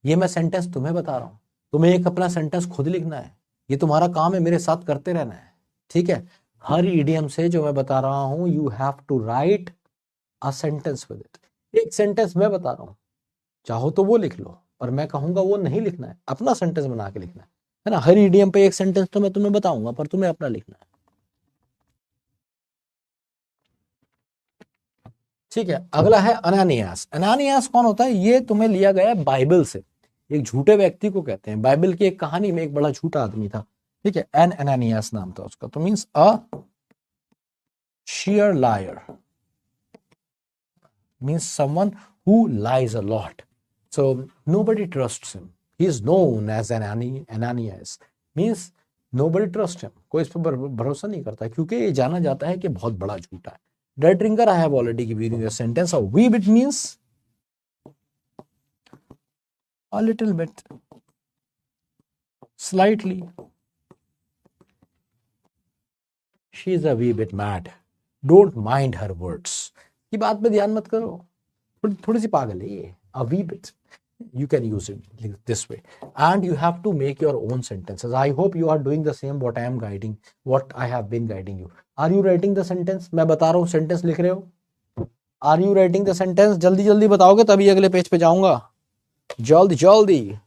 ये मैं sentence तुम्हें बता रहा हूं, तुम्हें एक अपना sentence खुद लिखना है, ये तुम्हारा काम है, मेरे साथ करते रहना है, ठीक है। हर इडियम से जो मैं बता रहा हूं, you have to write a sentence with it. एक सेंटेंस मैं बता रहा हूं, चाहो तो वो लिख लो, और मैं कहूंगा वो नहीं लिखना है, अपना सेंटेंस बना के लिखना है ना। हर इडियम पे एक सेंटेंस तो मैं तुम्हें बताऊंगा, पर तुम्हें अपना लिखना है, ठीक है। अगला है अनानियास। अनानियास कौन होता है? ये तुम्हें लिया गया है बाइबल से, एक झूठे व्यक्ति को कहते हैं। बाइबल की एक कहानी में एक बड़ा झूठा आदमी था, ठीक है, एन अनानियास नाम था उसका। तो means a sheer liar, means someone who lies a lot. So nobody trusts him. He is known as Ananias. Means nobody trusts him. कोई इस पर भरोसा नहीं करता, क्योंकि ये जाना जाता है कि बहुत बड़ा झूठा है। Dead ringer, I have already given you a sentence. A wee bit means a little bit, slightly. She is a wee bit mad. Don't mind her words. ये बात पे ध्यान मत करो, थोड़ी सी पागल है ये। A wee bit. You can use it this way, and you have to make your own sentences. I hope you are doing the same what I have been guiding you. Are you writing the sentence? मैं बता रहा हूँ, sentence लिख रहे हो? Are you writing the sentence? जल्दी जल्दी बताओगे तभी अगले पेज पे जाऊंगा, जल्दी जल्दी।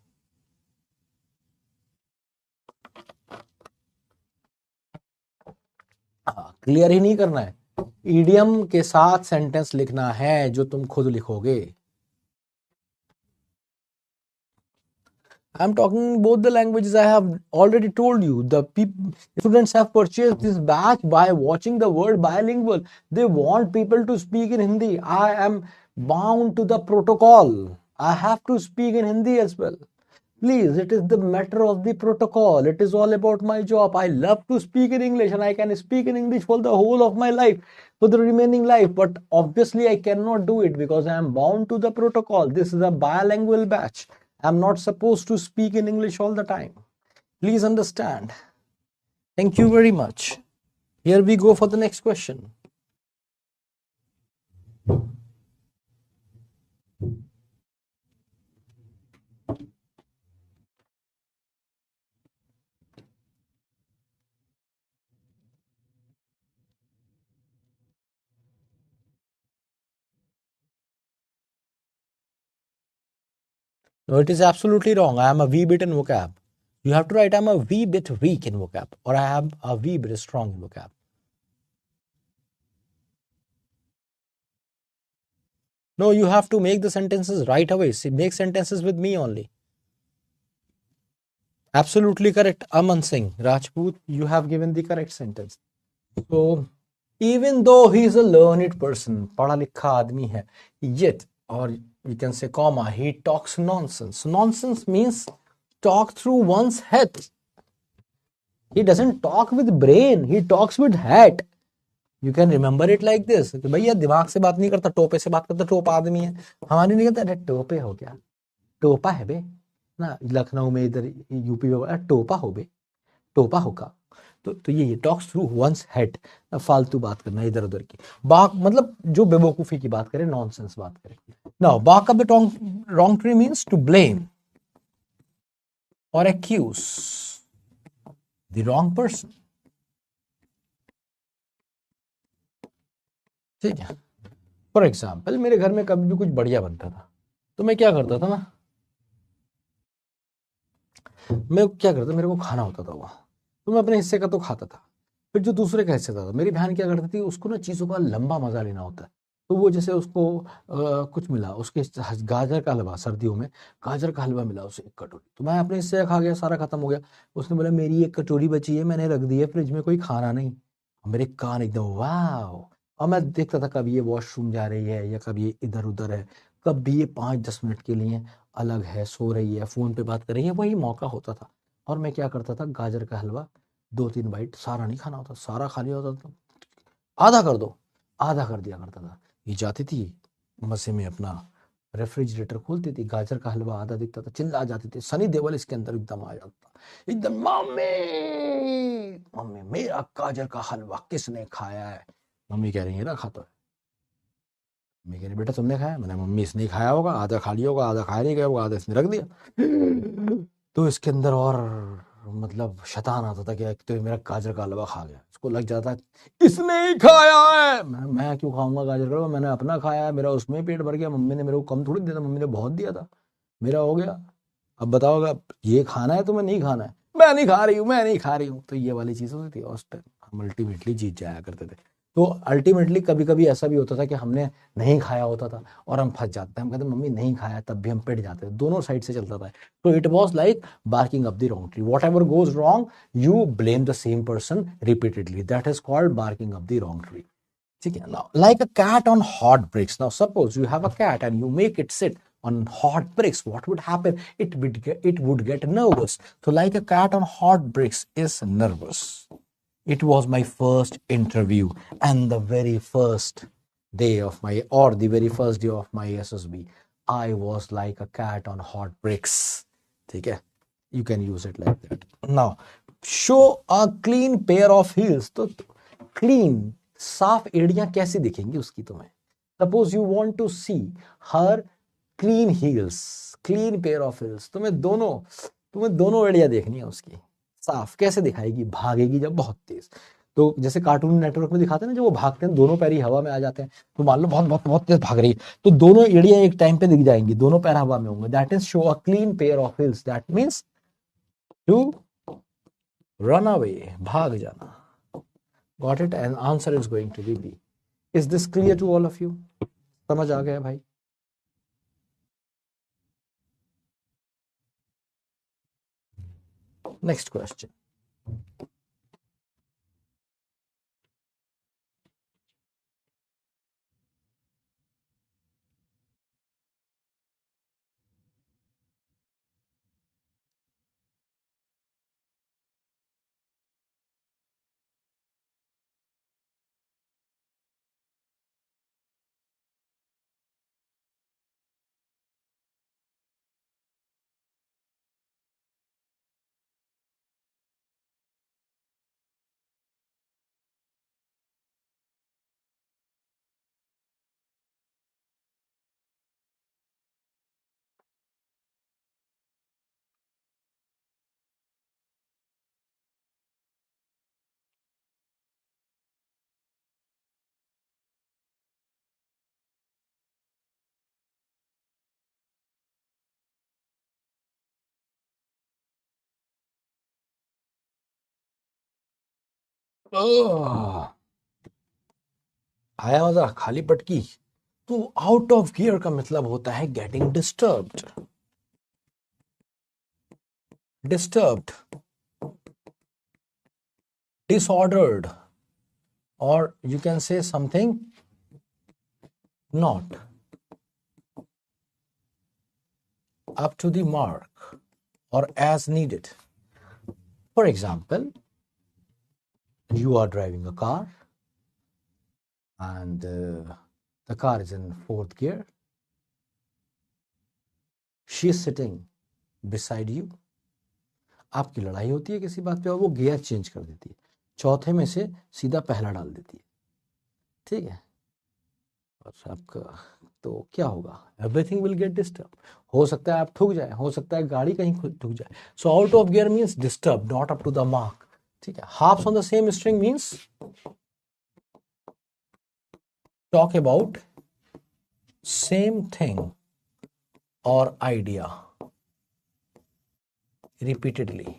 क्लियर ही नहीं करना है, ईडियम के साथ सेंटेंस लिखना है जो तुम खुद लिखोगे। I'm talking both the languages. I have already told you the students have purchased this batch by watching the word bilingual. They want people to speak in Hindi. I am bound to the protocol. I have to speak in Hindi as well. Please, it is the matter of the protocol. It is all about my job. I love to speak in English and I can speak in English for the whole of my life, for the remaining life. But obviously, I cannot do it because I am bound to the protocol. This is a bilingual batch. I'm not supposed to speak in English all the time. Please understand. Thank you very much. Here we go for the next question. No, it is absolutely wrong. I am a wee bit in vocab. You have to write I'm a wee bit weak in vocab, or I am a wee bit strong in vocab. No, you have to make the sentences right away. See, make sentences with me only. Absolutely correct. Aman Singh Rajput, you have given the correct sentence. So, even though he is a learned person, पढ़ा लिखा आदमी है, yet, or you can say comma, he talks nonsense. Nonsense means talk through one's head. He doesn't talk with brain, he talks with head. You can remember it like this. कि भैया दिमाग से बात नहीं करता, टोपे से बात करता, टोपा आदमी है। हमारी नहीं कहता, अरे टोपे हो क्या, टोपा है बे ना, लखनऊ में इधर यूपी में टोपा हो बे, टोपा होगा। तो ये टॉक्स थ्रू वंस हेड, फालतू बात करना इधर उधर की, बाक मतलब जो बेवकूफी की बात करे, नॉनसेंस बात करे। Now bark off the wrong tree means to blame और एक्यूज द रॉन्ग पर्सन। ठीक है, फॉर एग्जाम्पल मेरे घर में कभी भी कुछ बढ़िया बनता था तो मैं क्या करता था ना, मेरे को खाना होता था वहाँ, तो मैं अपने हिस्से का तो खाता था, फिर जो दूसरे का हिस्सा था, मेरी बहन क्या करती थी, उसको ना चीज़ों का लंबा मजा लेना होता है, तो वो जैसे उसको कुछ मिला, उसके गाजर का हलवा, सर्दियों में गाजर का हलवा मिला उसे 1 कटोरी, तो मैं अपने हिस्से खा गया, सारा खत्म हो गया। उसने बोला मेरी 1 कटोरी बची है, मैंने रख दी है फ्रिज में, कोई खाना नहीं। मेरे कान एकदम वाह। और मैं देखता था कभी ये वॉशरूम जा रही है या कभी ये इधर उधर है, कभी ये 5-10 मिनट के लिए अलग है, सो रही है, फोन पे बात कर रही है, वही मौका होता था। और मैं क्या करता था, गाजर का हलवा 2-3 बाइट, सारा नहीं खाना होता, सारा खा लिया होता था, आधा कर दो, आधा कर दिया करता था। ये जाती थी मजे में, अपना रेफ्रिजरेटर खोलती थी, गाजर का हलवा आधा दिखता था, चिल्ला जाती थी, सनी देओल इसके अंदर एकदम आ जाता, एकदम मम्मी मम्मी मेरा गाजर का हलवा किसने खाया है। मम्मी कह रही है ना खाता है, मैं कह रही बेटा तुमने खाया, मैंने मम्मी इसने खाया होगा, आधा खा लिया होगा, आधा खाया नहीं गया होगा, आधा इसने रख दिया। तो इसके अंदर और मतलब शैतान आता था कि तो मेरा गाजर का हलवा खा गया, इसको लग जाता इसने ही खाया है। मैं क्यों खाऊंगा गाजर का हलवा, मैंने अपना खाया है, मेरा उसमें पेट भर गया, मम्मी ने मेरे को कम थोड़ी दिया था, मम्मी ने बहुत दिया था, मेरा हो गया। अब बताओगा ये खाना है तुम्हें, नहीं खाना है, मैं नहीं खा रही हूँ, मैं नहीं खा रही हूँ। तो ये वाली चीज होती थी, उस टाइम हम अल्टीमेटली जीत जाया करते थे। तो अल्टीमेटली कभी कभी ऐसा भी होता था कि हमने नहीं खाया होता था और हम फंस जाते हैं, हम कहते मम्मी नहीं खाया, तब भी हम पिट जाते थे, दोनों साइड से चलता था। तो it was like barking up the wrong tree, whatever goes wrong you blame the same person repeatedly, that is called barking up the wrong tree. ठीक है, now like a cat on hot bricks, now suppose you have a cat and you make it sit on hot bricks, what would happen? It would get nervous. So like a cat on hot bricks is nervous. It was my first interview and the very first day of my, or the very first day of my SSB, I was like a cat on hot bricks. ठीक है, you can use it like that. Now show a clean pair of heels. तो clean, साफ एड़ियां कैसी दिखेंगी उसकी तुम्हें? Suppose you want to see her clean heels, clean pair of heels, तुम्हें दोनों एड़ियां देखनी है उसकी, साफ कैसे दिखाएगी? भागेगी जब बहुत तेज, तो जैसे कार्टून नेटवर्क में दिखाते हैं ना, जब वो भागते हैं दोनों पैर ही हवा में आ जाते हैं, तो मान लो बहुत बहुत बहुत तेज भाग रही है, तो दोनों एड़ियां एक टाइम पे दिख जाएंगी, दोनों पैर हवा में होंगे, that is show a clean pair of heels, that means to run away, भाग जाना। Got it? And answer is going to be B. Is this clear to all of you? समझ आ गया भाई? Next question. आया मजा? खाली पटकी. तो आउट ऑफ गियर का मतलब होता है getting disturbed. Disturbed, disordered, or you can say something not up to the mark or as needed. For example, you are driving a car and the car is in fourth gear. She is sitting beside you. आपकी लड़ाई होती है किसी बात पे और वो gear change कर देती है, चौथे में से सीधा पहला डाल देती है. ठीक है? और आपका तो क्या होगा? Everything will get disturb. हो सकता है आप ठुक जाए, हो सकता है गाड़ी कहीं खुद ठुक जाए. So out of gear means disturb, not up to the mark. ठीक है? Harps on the same string means talk about same thing और idea repeatedly.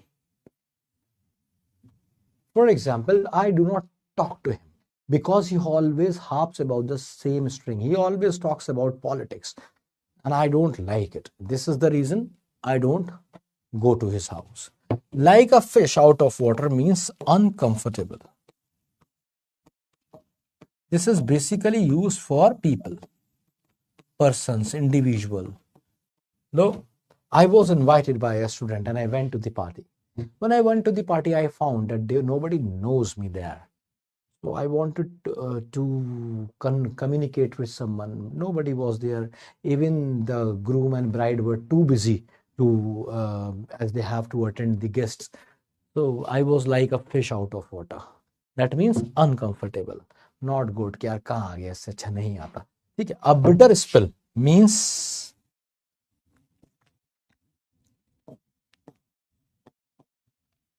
For example, I do not talk to him because he always harps about the same string. He always talks about politics and I don't like it. This is the reason I don't go to his house. Like a fish out of water means uncomfortable. This is basically used for people, persons, individual. Though I was invited by a student and I went to the party. When I went to the party, I found that nobody knows me there. So I wanted to communicate with someone. Nobody was there. Even the groom and bride were too busy to, as they have to attend the guests. So I was like a fish out of water. That means uncomfortable, not good. कि यार कहाँ आ गया, इससे अच्छा नहीं आता. ठीक है? A bitter spill means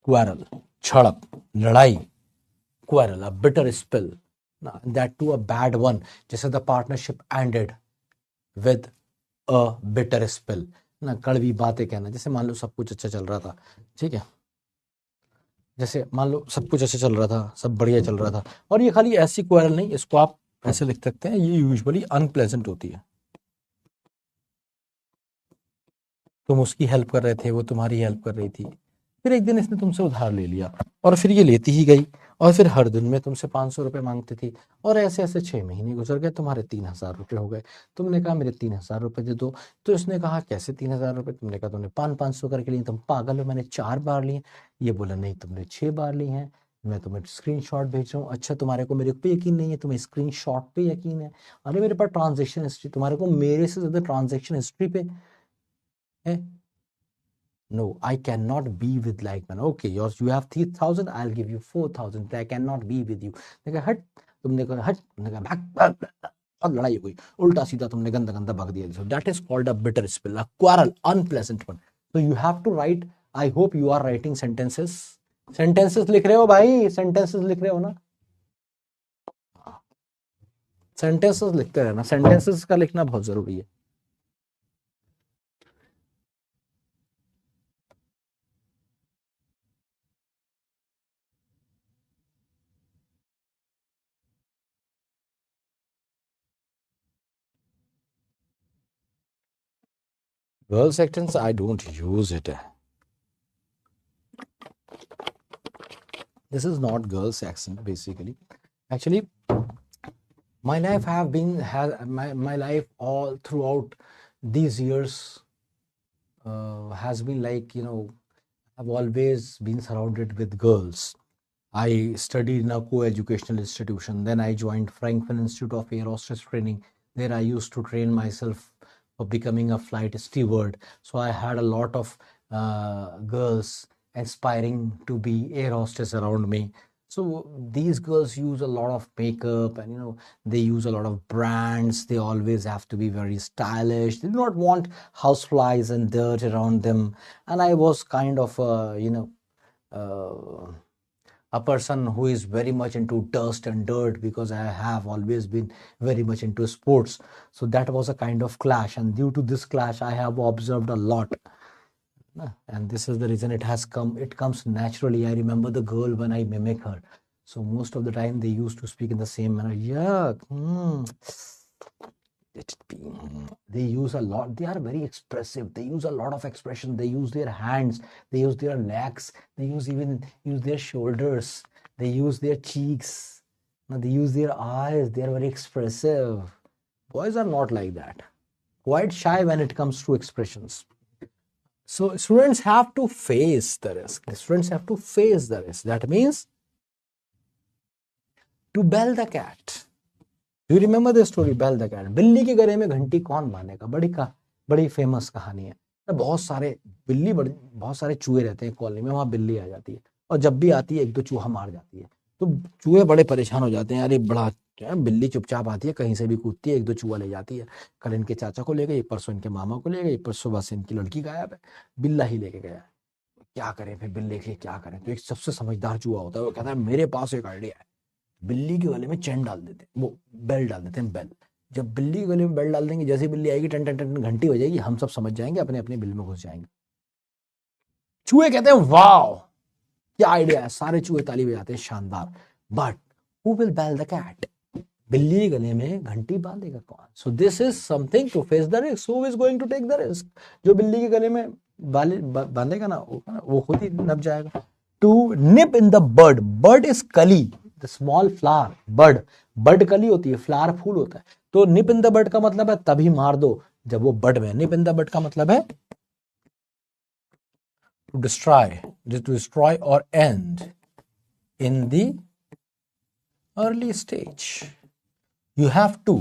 quarrel, झड़प, लड़ाई. Quarrel, a bitter spill. That too a bad one. जैसे the partnership ended with a bitter spill. ना कड़वी बातें कहना. जैसे मान लो सब कुछ अच्छा चल रहा था. ठीक है? जैसे मान लो सब कुछ अच्छा चल रहा था, सब बढ़िया चल रहा था, और ये खाली ऐसी क्वारल नहीं, इसको आप ऐसे लिख सकते हैं, ये यूजुअली अनप्लेजेंट होती है. तुम उसकी हेल्प कर रहे थे, वो तुम्हारी हेल्प कर रही थी, फिर एक दिन इसने तुमसे उधार ले लिया और फिर ये लेती ही गई और फिर हर दिन में तुमसे 500 रुपये मांगती थी और ऐसे ऐसे 6 महीने गुजर गए, तुम्हारे 3,000 रुपये हो गए. तुमने कहा मेरे 3,000 रुपये दे दो. तो इसने कहा कैसे 3,000 रुपये? तुमने कहा तुमने 500 करके लिए, तुम पागल हो, मैंने 4 बार लिए. ये बोला नहीं तुमने 6 बार ली हैं, मैं तुम्हें स्क्रीनशॉट भेज रहा हूँ. अच्छा तुम्हारे को मेरे पे यकीन नहीं है, तुम्हें स्क्रीनशॉट पे यकीन है? अरे मेरे पास ट्रांजेक्शन हिस्ट्री, तुम्हारे को मेरे से ज्यादा ट्रांजेक्शन हिस्ट्री पे है. No, I cannot be with like man. Okay, yours you have 3,000, I'll give you 4,000. I cannot be with you. देखा हट. तुमने कहा हट, तुमने कहा भाग भाग, भाग, और लड़ाई हो गई. उल्टा सीधा तुमने गंदा गंदा भाग दिया. So that is called a bitter spill, a quarrel, unpleasant one. So you have to write. I hope you are writing sentences. Sentences लिख रहे हो भाई? Sentences लिख रहे हो ना? Sentences लिखते रहना. Sentences का लिखना बहुत जरूरी है. Girls actions, I don't use it. This is not girls accent basically. Actually, my life have been my life all throughout these years has been like, I've always been surrounded with girls. I studied in a co-educational institution. Then I joined Franklin Institute of Air Hostess Training. There I used to train myself for becoming a flight steward. So I had a lot of girls aspiring to be air hostess around me. So these girls use a lot of makeup, and they use a lot of brands. They always have to be very stylish. They do not want houseflies and dirt around them. And I was kind of uh, a person who is very much into dust and dirt, because I have always been very much into sports. So that was a kind of clash, and due to this clash I have observed a lot. And this is the reason it comes naturally. I remember the girl when I mimic her. So most of the time they used to speak in the same manner. Yuck. They use a lot. They are very expressive. They use a lot of expression. They use their hands. They use their legs. They use their shoulders. They use their cheeks. They use their eyes. They are very expressive. Boys are not like that. Quite shy when it comes to expressions. So students have to face the risk. Students have to face the risk. That means to bell the cat. Do you remember the story Bell the cat? बिल्ली के गले में घंटी कौन बांधेगा? बड़ी famous कहानी है। बहुत सारे चूहे रहते हैं कॉलोनी में, वहां बिल्ली आ जाती है, और जब भी आती है एक दो चूहा मार जाती है। तो चूहे बड़े परेशान हो जाते हैं, अरे बड़ा बिल्ली चुपचाप आती है, कहीं से भी कूदती है, एक दो चूहा ले जाती है। कल इनके चाचा को ले गई, परसों इनके मामा को ले गई, परसों सुबह से इनकी लड़की गायब है, बिल्ला ही लेके गया। क्या करें फिर बिल्ली के, क्या करें? तो एक सबसे समझदार चूहा होता है, वो कहता है मेरे पास एक आइडिया है। बिल्ली के गले में चैन डाल देते हैं, वो बेल डाल देते हैं, बेल। जब बिल्ली के गले में बेल डाल देंगे, जैसे बिल्ली आएगी टन टन टन घंटी बजेगी, हम सब समझ जाएंगे, अपने अपने बिल में घुस जाएंगे। चूहे कहते हैं वाओ क्या आइडिया है, सारे चूहे ताली बजाते हैं, शानदार। But who will bell the cat? बिल्ली के गले में घंटी बांधेगा कौन? So this is something to face the risk. Who is going to take the risk? जो बिल्ली के गले में बांधेगा ना, वो खुद ही नप जाएगा। To nip in the bud, bud is कली, द स्मॉल फ्लावर, बर्ड कली होती है, फ्लावर फूल होता है। तो निप इन द बर्ड का मतलब है तभी मार दो जब वो बर्ड में। निप इन द बर्ड का मतलब है टू डिस्ट्रॉय और and in the early stage. You have to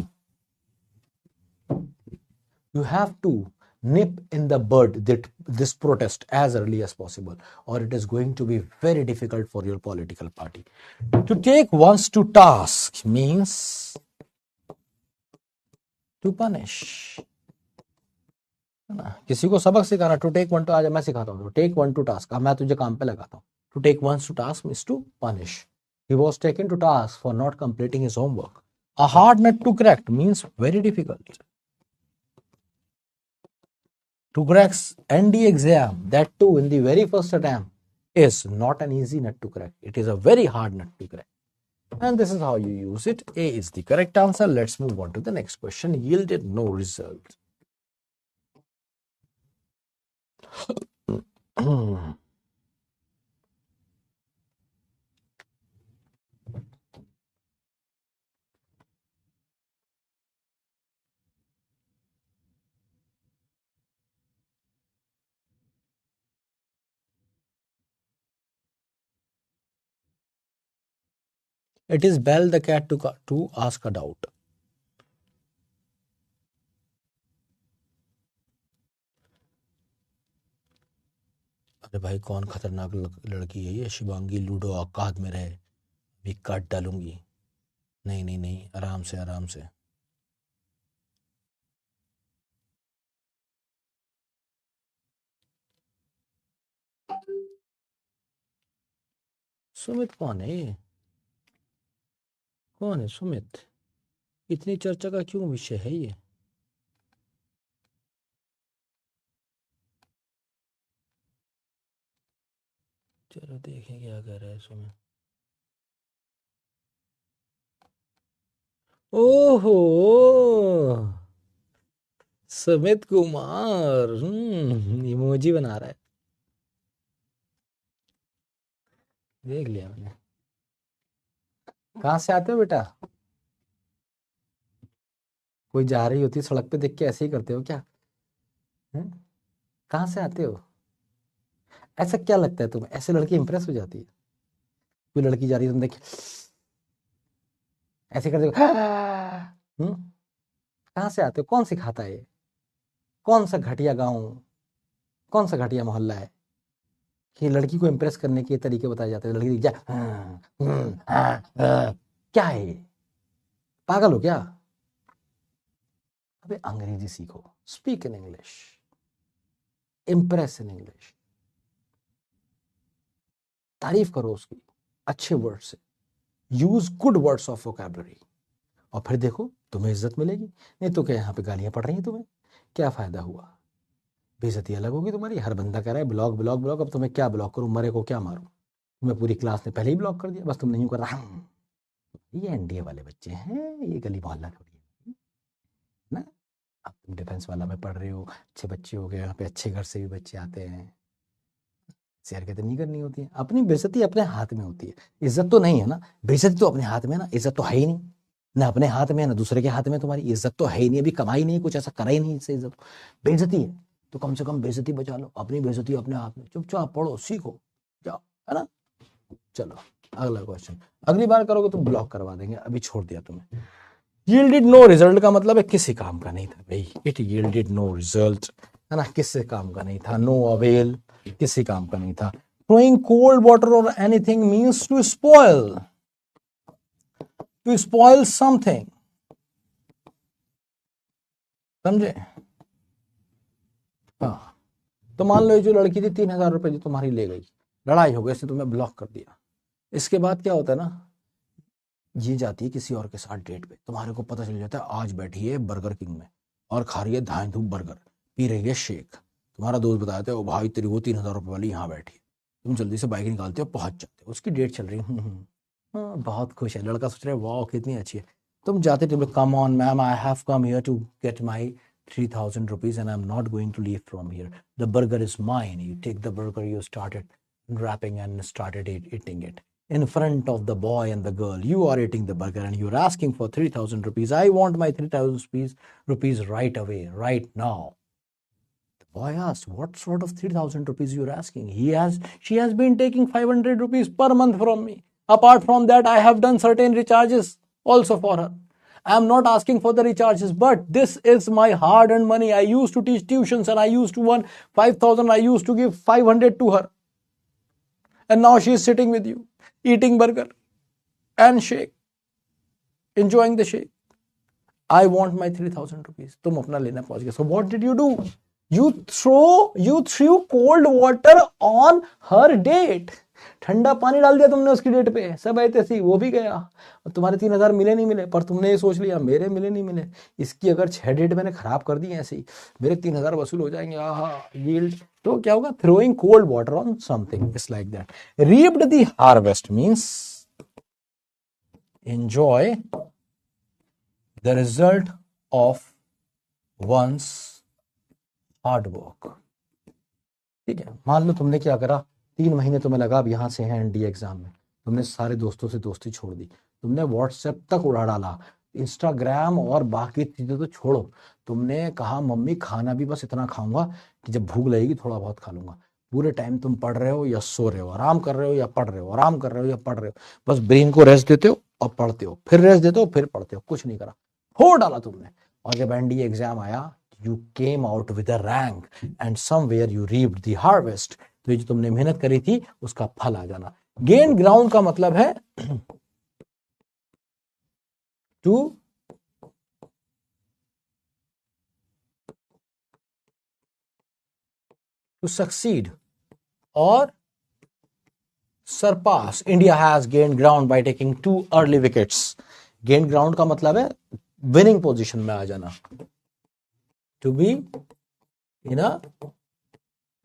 nip in the bud this protest as early as possible, or it is going to be very difficult for your political party. To take ones to task means to punish. किसी को सबक सिखाना, to take one two, आज मैं सिखाता हूँ, take one two task, मैं तुझे काम पे लगाता हूँ। To take once to task means to punish. He was taken to task for not completing his homework. A hard nut to crack means very difficult. To crack ND exam, that too in the very first attempt, is not an easy nut to crack. It is a very hard nut to crack. And this is how you use it. A is the correct answer. Let's move on to the next question. Yielded no result. It is bell the cat to ask a doubt. अरे भाई कौन खतरनाक लड़की है ये? Shivangi ludo औकात में रहे, भी काट डालूंगी। नहीं नहीं नहीं, आराम से आराम से। सुमित कौन है ये? कौन है सुमित? इतनी चर्चा का क्यों विषय है ये? चलो देखें क्या कर रहा है सुमित। ओहो, सुमित कुमार इमोजी बना रहा है, देख लिया मैंने। कहाँ से आते हो बेटा? कोई जा रही होती सड़क पे देख के ऐसे ही करते हो क्या? हैं? कहाँ से आते हो? ऐसा क्या लगता है तुम्हें, ऐसे लड़की इंप्रेस हो जाती है? कोई लड़की जा रही है तुम देख ऐसे करते हो कहाँ से आते हो? कौन सिखाता है ये? कौन सा घटिया गांव, कौन सा घटिया मोहल्ला है कि लड़की को इंप्रेस करने के तरीके बताए जाते हैं? लड़की जा क्या है ये? पागल हो क्या? अबे अंग्रेजी सीखो, speak in English, Impress in English, तारीफ करो उसकी अच्छे वर्ड से, use good words of vocabulary, और फिर देखो तुम्हें इज्जत मिलेगी। नहीं तो क्या यहाँ पे गालियां पड़ रही हैं तुम्हें, क्या फायदा हुआ? बेइज्जती अलग होगी तुम्हारी। हर बंदा कह रहा है ब्लॉक ब्लॉक ब्लॉक, अब तुम्हें क्या ब्लॉक करूं, मरे को क्या मारूं? तुम्हें पूरी क्लास ने पहले ही ब्लॉक कर दिया, बस तुमने यूं कर रहा ये एनडीए वाले बच्चे हैं, ये गली मोहल्ला थोड़ी है ना। अब तुम डिफेंस वाला में पढ़ रहे हो, अच्छे बच्चे हो गए, यहाँ पे अच्छे घर से भी बच्चे आते हैं, ऐसी हरकतें नहीं करनी होती है। अपनी बेइज्जती अपने हाथ में होती है, इज्जत तो नहीं है ना, बेइज्जती तो अपने हाथ में ना, इज्जत तो है ही नहीं, ना अपने हाथ में ना दूसरे के हाथ में। तुम्हारी इज्जत तो है ही नहीं, अभी कमाई नहीं, कुछ ऐसा करा ही नहीं, इससे इज्जत बेइज्जती है तो कम से कम बेइज्जती बचा लो, अपनी बेइज्जती अपने हाथ में, चुपचाप पढ़ो सीखो जाओ, है ना। चलो अगला क्वेश्चन, अगली बार करोगे तो ब्लॉक करवा देंगे, अभी छोड़ दिया तुम्हें। yielded नो रिजल्ट का मतलब है किसी काम का नहीं था भाई, इट yielded नो रिजल्ट, है ना, किसी काम का नहीं था। नो अवेल, किसी काम का नहीं था। throwing cold water or anything means to spoil something, समझे? हाँ, तो मान लो ये जो लड़की थी 3,000 रुपए जो तुम्हारी ले गई, लड़ाई हो गई, इसने तुम्हें ब्लॉक कर दिया। इसके बाद क्या होता है ना, ये जाती है किसी और के साथ डेट पे, तुम्हारे को पता चल जाता है आज बैठी है बर्गर किंग में और खा रही है धाए धूप बर्गर, पी रही है शेक। तुम्हारा दोस्त बताते हो भाई तेरी वो 3,000 रुपए वाली यहाँ बैठी है, तुम जल्दी से बाइक निकालते हो, पहुंच जाते हो, उसकी डेट चल रही है। हाँ, बहुत खुश है लड़का, सोच रहे वाह कितनी अच्छी है। तुम जाते थे, come on ma'am, I have come here to get my 3,000 rupees and I'm not going to leave from here. The burger is mine. You take the burger, you started wrapping and started eating it in front of the boy and the girl. You are eating the burger and you're asking for 3,000 rupees. I want my 3,000 rupees right away, right now. The boy asked, what sort of 3,000 rupees you're asking? She has been taking 500 rupees per month from me. Apart from that, I have done certain recharges also for her. I am not asking for the recharges, but this is my hard-earned money. I used to teach tuitions and I used to earn 5,000. I used to give 500 to her. And now she is sitting with you, eating burger and shake, enjoying the shake. I want my 3,000 rupees. तुम अपना लेना पहुंच गए. So what did you do? You threw cold water on her date. ठंडा पानी डाल दिया तुमने उसकी डेट पे, सब आए थे, वो भी गया, और तुम्हारे 3,000 मिले नहीं मिले, पर तुमने ये सोच लिया मेरे मिले नहीं मिले, इसकी अगर 6 डेट मैंने खराब कर दी ऐसे ही, मेरे 3,000 वसूल हो जाएंगे। आहा यील्ड, तो क्या होगा, throwing cold water on something, it's like that. Reaped the harvest means enjoy the result of one's hard work. ठीक है, मान लो तुमने क्या करा, 3 महीने तुम्हें लगा अब यहाँ से है एनडीए एग्जाम में, तुमने सारे दोस्तों से दोस्ती छोड़ दी, तुमने व्हाट्सएप तक उड़ा डाला, इंस्टाग्राम और बाकी चीजें तो छोड़ो, तुमने कहा मम्मी खाना भी बस इतना खाऊंगा कि जब भूख लगेगी थोड़ा बहुत खा लूंगा। पूरे टाइम तुम पढ़ रहे हो या सो रहे हो, आराम कर रहे हो या पढ़ रहे हो, आराम कर रहे हो या पढ़ रहे हो, बस ब्रेन को रेस्ट देते हो और पढ़ते हो, फिर रेस्ट देते हो, फिर पढ़ते हो, कुछ नहीं करा, फोड़ डाला तुमने। और जब एनडीए एग्जाम आया, you came out with a rank and somewhere you reaped the harvest। तो ये जो तुमने मेहनत करी थी उसका फल आ जाना। गेन ग्राउंड का मतलब है to succeed or surpass। India has gained ground by taking 2 early wickets। gain ground का मतलब है विनिंग पोजीशन में आ जाना, to be in a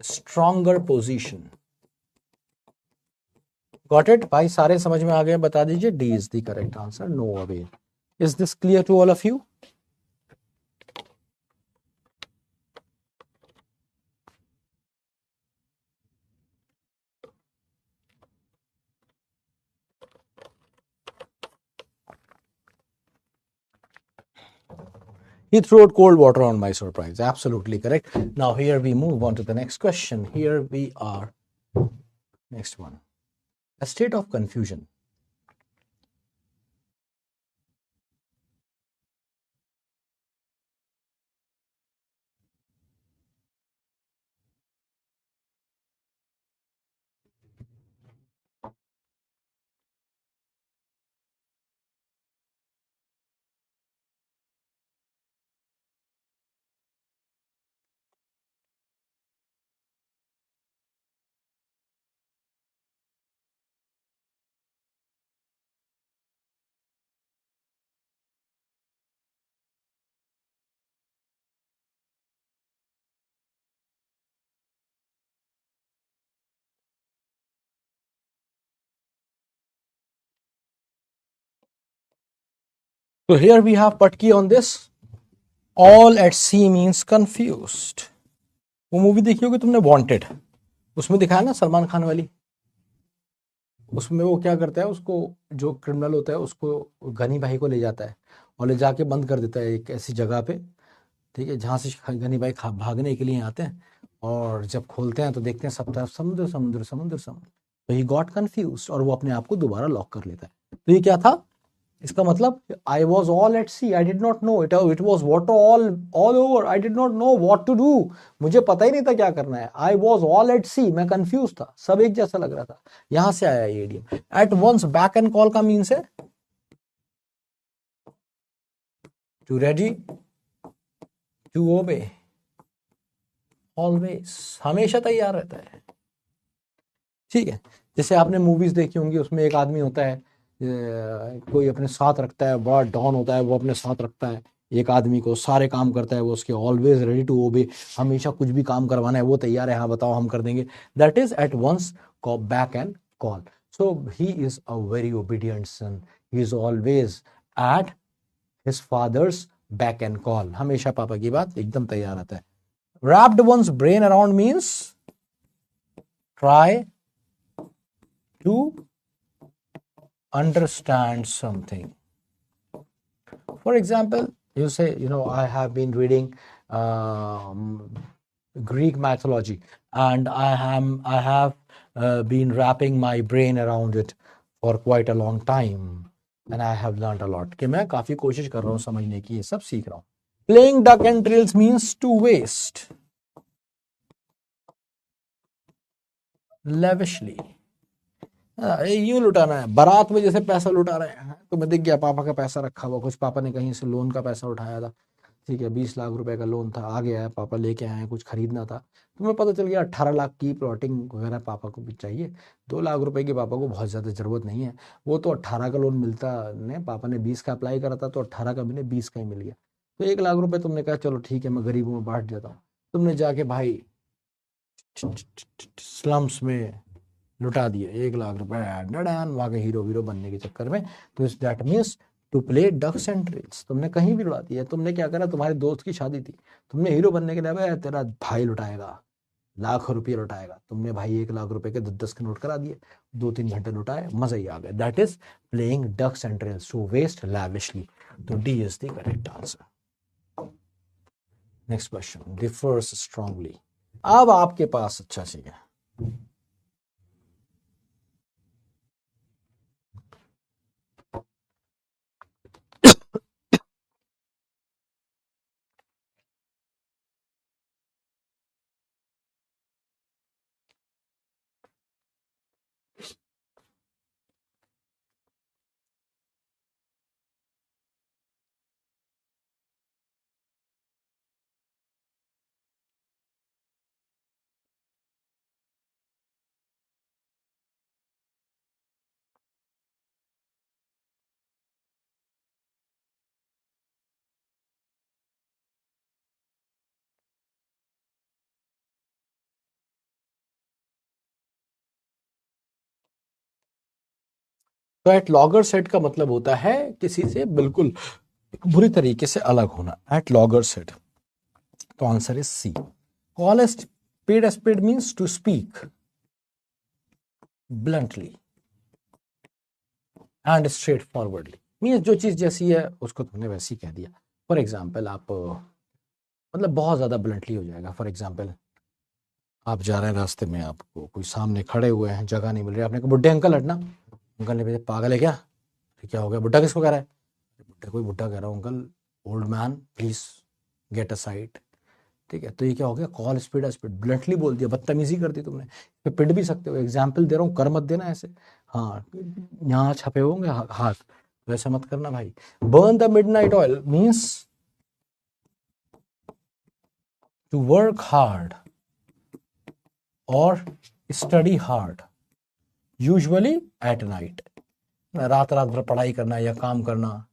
stronger position। Got it? भाई सारे समझ में आ गए, बता दीजिए। D is the correct answer, no avail। Is this clear to all of you? He threw out cold water on my surprise. Absolutely correct. Now here we move on to the next question. Here we are. Next one. A state of confusion. So here we have Patki on this. All at sea means confused. वो movie देखी होगी तुमने, wanted, उसमें दिखाया ना सलमान खान वाली। उसमें वो क्या करता है, उसको जो क्रिमिनल होता है उसको गनी भाई को ले जाता है और ले जाके बंद कर देता है एक ऐसी जगह पे, ठीक है, जहाँ से गनी भाई भागने के लिए आते हैं, और जब खोलते हैं तो देखते हैं सब तरफ समुद्र समुद्र समुद्र समुद्र। तो ही गॉट कंफ्यूज और वो अपने आप को दोबारा लॉक कर लेता है। तो ये क्या था, इसका मतलब I was all at sea, I did not know, it was water all over, I did not know what to do, मुझे पता ही नहीं था क्या करना है। I was all at sea, मैं कंफ्यूज था, सब एक जैसा लग रहा था। यहां से आया ये idiom. At once beck and call का मीन्स है to ready, to obey, always, हमेशा तैयार रहता है, ठीक है। जैसे आपने मूवीज देखी होंगी, उसमें एक आदमी होता है कोई अपने साथ रखता है, बड़ा डॉन होता है, वो अपने साथ रखता है एक आदमी को, सारे काम करता है वो उसके, ऑलवेज रेडी टू ओबे, हमेशा कुछ भी काम करवाना है वो तैयार है, हाँ बताओ हम कर देंगे। That is at once beck and call. So he is a very obedient son, he is always at his father's beck and call, हमेशा पापा की बात एकदम तैयार रहता है। wrapped one's brain around means try to understand something. For example, you say, I have been reading Greek mythology, and I have been wrapping my brain around it for quite a long time, and I have learned a lot. कि मैं काफी कोशिश कर रहा हूँ समझने की, ये सब सीख रहा हूँ। Playing duck and drills means to waste lavishly. यूं लुटाना है, बारात में जैसे पैसा लुटा रहे हैं। तो मैं दिख गया पापा का पैसा रखा हुआ, कुछ पापा ने कहीं से लोन का पैसा उठाया था, ठीक है, 20 लाख रुपए का लोन था, आ गया है, पापा लेके आए हैं, कुछ खरीदना था, तो मैं पता चल गया 18 लाख की प्लॉटिंग वगैरह पापा को भी चाहिए, 2 लाख रुपए की पापा को बहुत ज़्यादा ज़रूरत नहीं है, वो तो 18 का लोन मिलता ने, पापा ने 20 का अप्लाई करा था तो 18 का मैंने 20 का ही मिल गया। तो 1 लाख रुपए तुमने कहा चलो ठीक है मैं गरीबों में बांट देता हूँ, तुमने जाके भाई स्लम्स में लुटा दिए 1 लाख रुपए डैन वहां के हीरो वीरो बनने के चक्कर में। तो that means to play ducks and drakes, तुमने कहीं भी लुटा दिया। तुमने क्या करा, तुम्हारे दोस्त की शादी थी, तुमने हीरो बनने के लिए तेरा भाई लुटाएगा, लाखों रुपये लुटाएगा, तुमने भाई 1 लाख रुपए के 10-10 के नोट करा दिए, 2-3 घंटे लुटाए, मजा ही आ गया। That is playing ducks and trails, to waste lavishly. तो D is the correct answer. Next question, differs strongly. अब आपके पास अच्छा चीज है, तो एट लॉगर सेट का मतलब होता है किसी से बिल्कुल बुरी तरीके से अलग होना, एट लॉगर सेट। तो answer is C. Call a spade means to speak bluntly and straightforwardly, means जो चीज जैसी है उसको तुमने वैसी कह दिया। फॉर एग्जाम्पल आप मतलब बहुत ज़्यादा ब्लंटली हो जाएगा। फॉर एग्जाम्पल आप जा रहे हैं रास्ते में, आपको कोई सामने खड़े हुए हैं, जगह नहीं मिल रही, आपने कहा बुड्ढे अंकल हटना। अंकल ने भेजा पागल है क्या, क्या हो गया, बुड्ढा किसको कह रहा है, बुड्ढा कोई बुड्ढा कह रहा हूँ uncle, old man please get a side. ठीक है, तो ये क्या हो गया, कॉल स्पीड स्पीड, ब्लंटली बोल दिया, बदतमीजी कर दी तुमने। तो पिट भी सकते हो, एग्जाम्पल दे रहा हूँ, कर मत देना ऐसे। हाँ, यहाँ छपे होंगे हाथ, वैसे मत करना भाई। Burn the midnight oil means to work hard और study hard, usually at night, रात रात भर पढ़ाई करना या काम करना।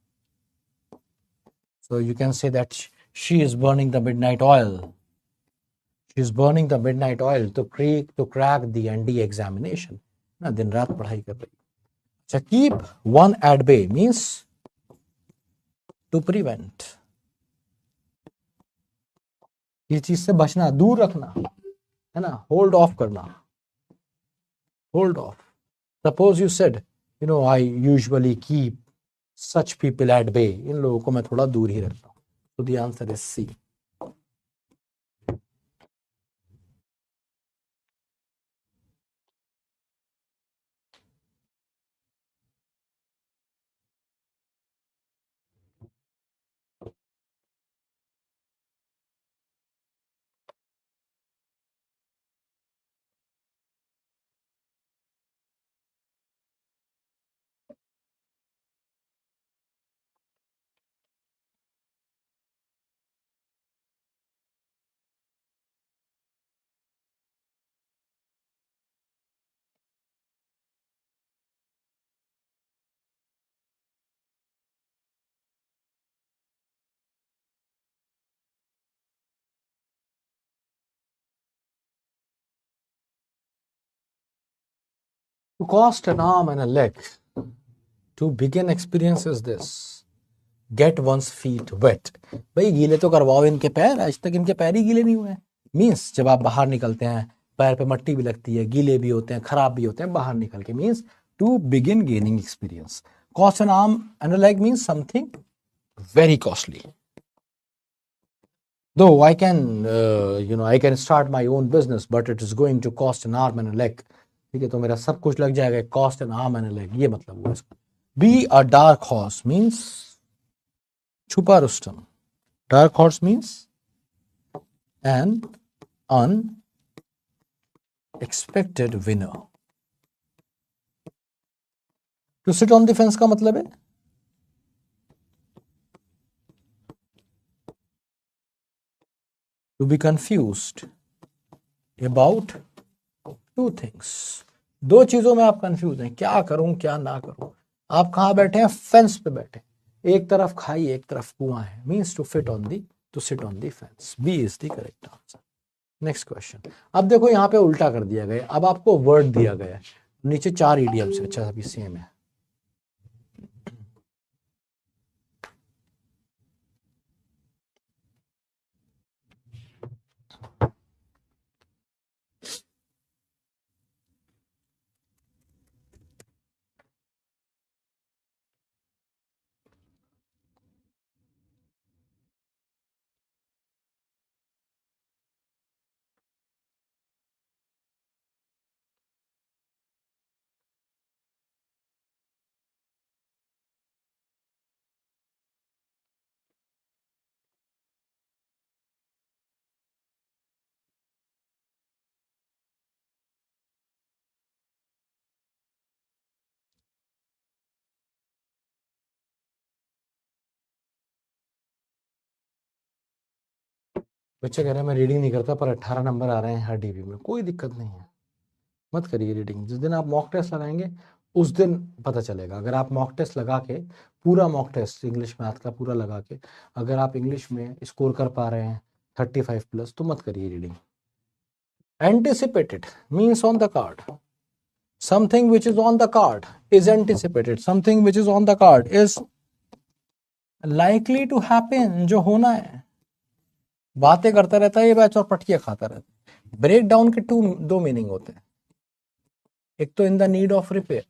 So you can say that she is burning the midnight oil, she is burning the midnight oil to crack the ND examination, ना दिन रात पढ़ाई कर रही। अच्छा, keep one at bay means to prevent, ये चीज से बचना, दूर रखना, है ना, होल्ड ऑफ करना, hold off. Suppose you said you know I usually keep such people at bay, इन लोगों को मैं थोड़ा दूर ही रखता हूं। तो the answer is C. To cost an arm and a leg to begin experience is this: get one's feet wet। भाई गीले तो करवाओ इनके पैर, आज तक इनके पैर ही गीले नहीं हुए हैं। मीन्स जब आप बाहर निकलते हैं, पैर पे मट्टी भी लगती है, गीले भी होते हैं, खराब भी होते हैं, बाहर निकल के, means to begin gaining experience. Cost an arm and a leg means something very costly. Though I can, I can start my own business, but it is going to cost an arm and a leg। ठीक है, तो मेरा सब कुछ लग जाएगा, cost an arm and a leg, ये मतलब हुआ इसका। Be a dark horse means छुपा रुस्तम। Dark horse means an unexpected winner. To sit on the fence का मतलब है to be confused about two things. दो चीजों में आप कंफ्यूज हैं, क्या करूं क्या ना करूं। आप कहां बैठे हैं, फेंस पे बैठे, एक तरफ खाई एक तरफ कुआं है, means to fit on the, to sit on the fence. B is the correct answer. Next question. अब देखो यहां पे उल्टा कर दिया गया, अब आपको वर्ड दिया गया है, नीचे 4 ईडियम्स है। अच्छा, अभी सेम है। बच्चे कह रहे हैं मैं रीडिंग नहीं करता, पर 18 नंबर आ रहे हैं हर डीबी में। कोई दिक्कत नहीं है, मत करिए रीडिंग। जिस दिन आप मॉक टेस्ट लगाएंगे उस दिन पता चलेगा। अगर आप मॉक टेस्ट लगा के, पूरा मॉक टेस्ट इंग्लिश मैथ का पूरा लगा के, अगर आप इंग्लिश में स्कोर कर पा रहे हैं 35+, तो मत करिए reading. Anticipated means on the card. Something which is on the card is anticipated, something which is on the card is likely to happen, जो होना है। बातें करता रहता है ये बैच और पटकियां खाता रहता है। ब्रेक डाउन के दो मीनिंग होते हैं, एक तो in the need of repair,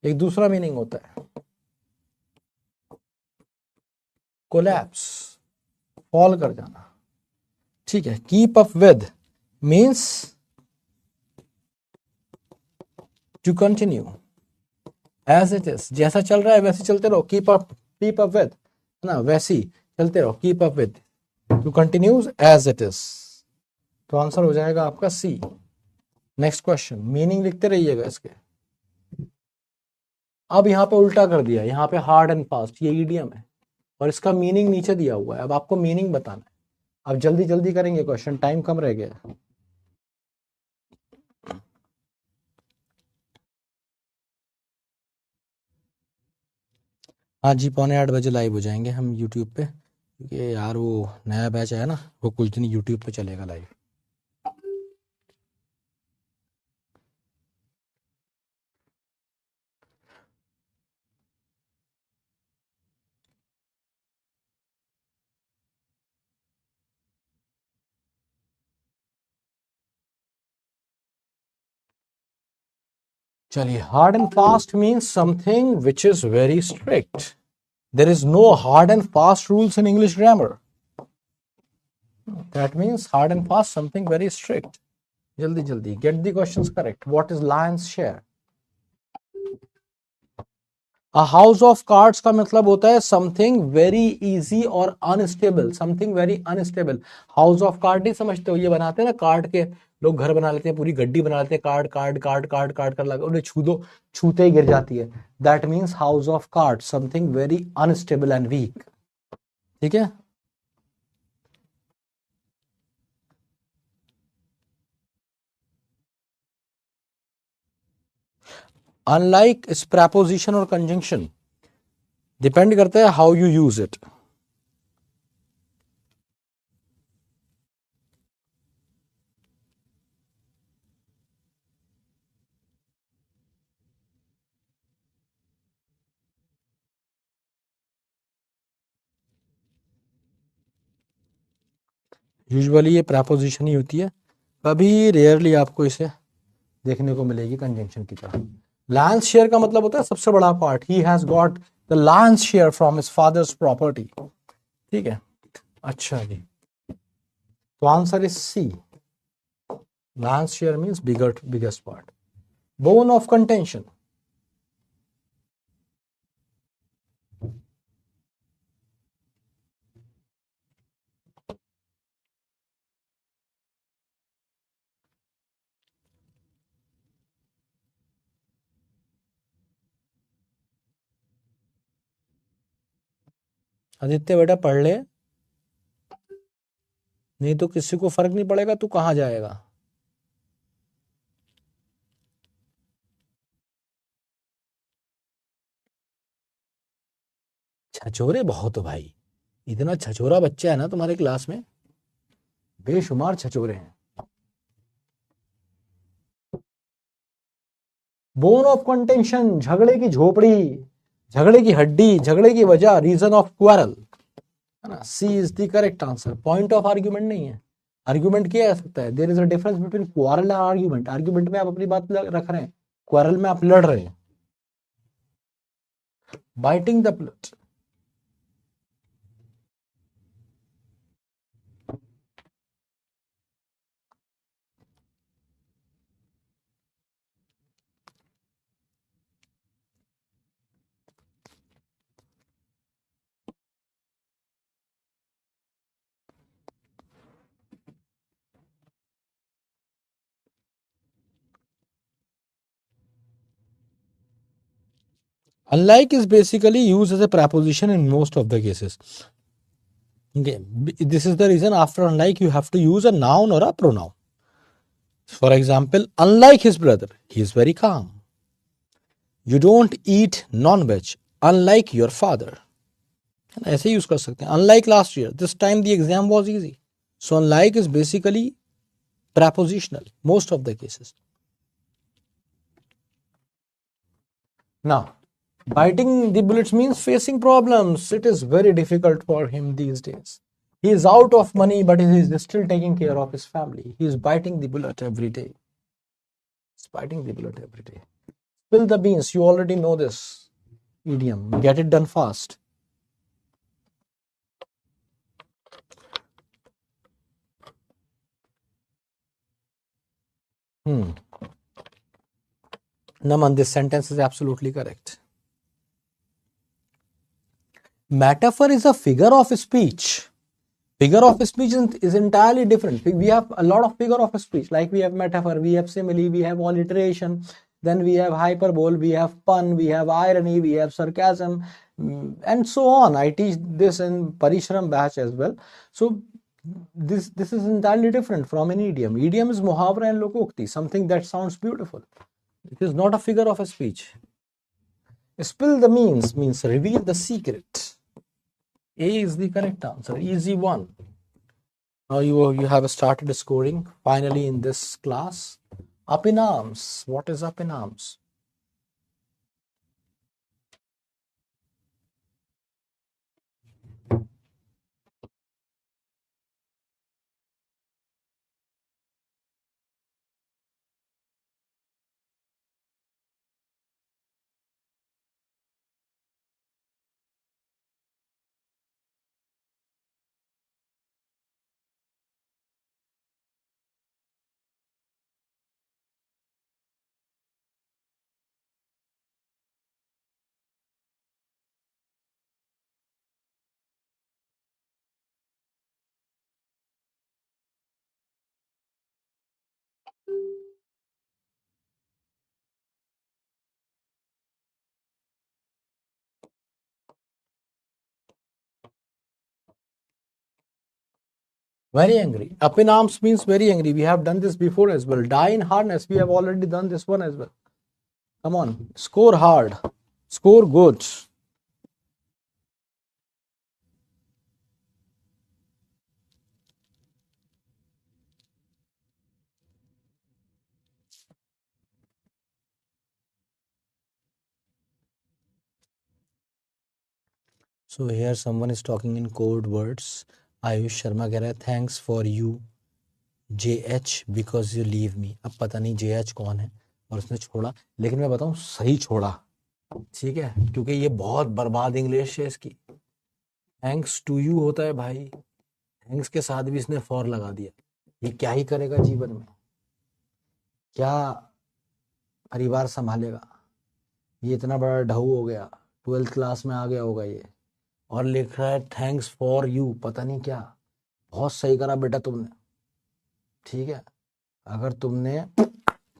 एक दूसरा मीनिंग होता है कोलैप्स, फॉल कर जाना, ठीक है। Keep up with means to continue as it is, जैसा चल रहा है वैसे चलते रहो, कीप अप विद, है ना, वैसी चलते रहो, keep up with, to continues as it is. तो आंसर हो जाएगा आपका सी। नेक्स्ट क्वेश्चन, मीनिंग लिखते रहिएगा इसके। अब यहाँ पे उल्टा कर दिया, यहाँ पे हार्ड एंड फास्ट, ये ईडियम है और इसका मीनिंग नीचे दिया हुआ है। अब आपको मीनिंग बताना है। अब जल्दी जल्दी करेंगे क्वेश्चन, टाइम कम रह गया। हाँ जी, 7:45 लाइव हो जाएंगे हम यूट्यूब पे, क्योंकि यार वो नया बैच आया ना, वो कुछ दिन यूट्यूब पे चलेगा लाइव। चलिए, hard and fast means something which is very strict. There is no hard and fast rules in English grammar. That means hard and fast something very strict. जल्दी जल्दी get the questions correct. What is lion's share? House of cards का मतलब होता है something very easy और unstable, something very unstable. House of card नहीं समझते हो, ये बनाते हैं ना कार्ड के, लोग घर बना लेते हैं, पूरी गड्डी बना लेते हैं, card card card card card कर लगा, उन्हें छू दो, छूते ही गिर जाती है। That means house of card, something very unstable and weak, ठीक है। अनलाइक इस प्रपोजिशन और कंजंक्शन, डिपेंड करता है how you use it. Usually ये प्रपोजिशन ही होती है, कभी रेयरली आपको इसे देखने को मिलेगी कंजंक्शन की तरह। लायंस शेयर का मतलब होता है सबसे बड़ा part, he has got the lion's share from his father's property, ठीक है। अच्छा जी, तो answer is C, lion's share means biggest part. Bone of contention, Aditya बेटा पढ़ ले, नहीं तो किसी को फर्क नहीं पड़ेगा, तू कहां जाएगा। छछोरे बहुत हो भाई, इतना छछोरा बच्चा है ना तुम्हारे क्लास में, बेशुमार छछोरे हैं। बोन ऑफ कंटेंशन, झगड़े की झोपड़ी, झगड़े की हड्डी, झगड़े की वजह, रीजन ऑफ क्वारल, है ना। C is the correct answer. Point of argument नहीं है, आर्ग्यूमेंट किया जा सकता है। There is a difference between quarrel और आर्ग्यूमेंट। आर्ग्यूमेंट में आप अपनी बात रख रहे हैं, क्वारल में आप लड़ रहे हैं। Biting the bullet, unlike is basically used as a preposition in most of the cases. Okay, this is the reason after unlike you have to use a noun or a pronoun. For example, unlike his brother, he is very calm. You don't eat non-veg, unlike your father. ऐसे use कर सकते हैं। Unlike last year, this time the exam was easy. So unlike is basically prepositional most of the cases. Now, biting the bullets means facing problems. It is very difficult for him these days. He is out of money, but he is still taking care of his family. He is biting the bullet every day. He's biting the bullet every day. Spill the beans. You already know this idiom. Get it done fast. Naman, this sentence is absolutely correct. Metaphor is a figure of speech. Figure of speech is entirely different. We have a lot of figure of speech, like we have metaphor, we have simile, we have alliteration, then we have hyperbole, we have pun, we have irony, we have sarcasm, and so on. I teach this in Parishram batch as well. So this is entirely different from an idiom. Idiom is muhavra and lokokti, something that sounds beautiful. It is not a figure of a speech. Spill the means reveal the secret. A is the correct answer. Easy one. Now you have started scoring finally in this class. Up in arms. What is up in arms? Very angry. Up in arms means very angry. We have done this before as well. Die in harness. We have already done this one as well. Come on. Score hard. Score good. So here someone is talking in code words. Ayush Sharma कह रहा है thanks for you JH because you leave me. अब पता नहीं JH कौन है और उसने छोड़ा, लेकिन मैं बताऊं सही छोड़ा. ठीक है, क्योंकि ये बहुत बर्बाद इंग्लिश है इसकी. थैंक्स टू यू होता है भाई, थैंक्स के साथ भी इसने फॉर लगा दिया. ये क्या ही करेगा जीवन में, क्या परिवार संभालेगा. ये इतना बड़ा ढहू हो गया, 12th क्लास में आ गया होगा ये, और लिख रहा है थैंक्स फॉर यू. पता नहीं क्या. बहुत सही करा बेटा तुमने. ठीक है, अगर तुमने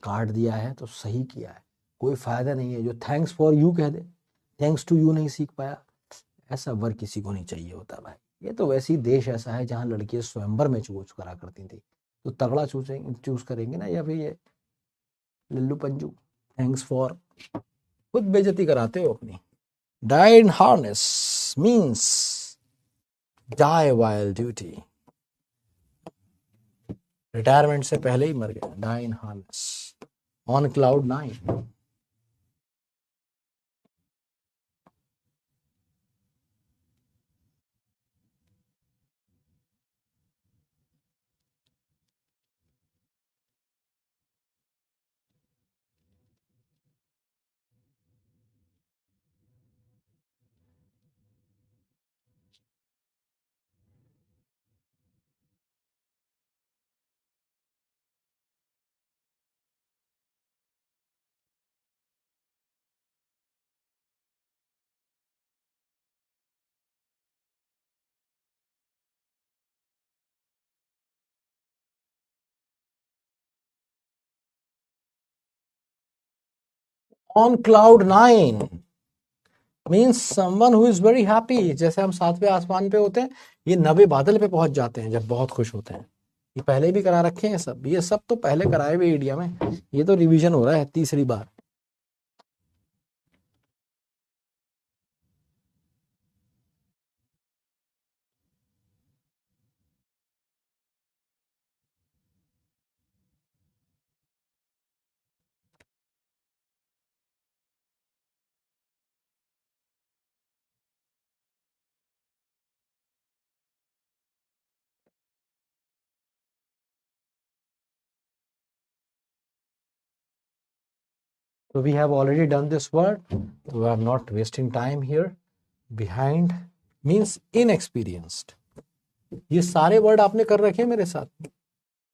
काट दिया है तो सही किया है. कोई फायदा नहीं है जो थैंक्स फॉर यू कह दे, थैंक्स टू यू नहीं सीख पाया. ऐसा वर्ग किसी को नहीं चाहिए होता भाई. ये तो वैसे ही देश ऐसा है जहां लड़कियां स्वयंवर में चूज करा करती थी, तो तगड़ा चूज करेंगे ना, या फिर ये लल्लू पंजू. थैंक्स फॉर, खुद बेइज्जती कराते हो अपनी. Die in harness means die while duty. Retirement से पहले ही मर गया. Die in harness. On cloud 9. On cloud 9 means someone who is very happy. जैसे हम 7वें आसमान पे होते हैं, ये 9वें बादल पे पहुंच जाते हैं जब बहुत खुश होते हैं. ये पहले भी करा रखे हैं सब, ये सब तो पहले कराए हुए इंडिया में. ये तो रिवीजन हो रहा है तीसरी बार. So we have already done this word, so I am not wasting time here. Behind means inexperienced. ये सारे वर्ड आपने कर रखे हैं मेरे साथ.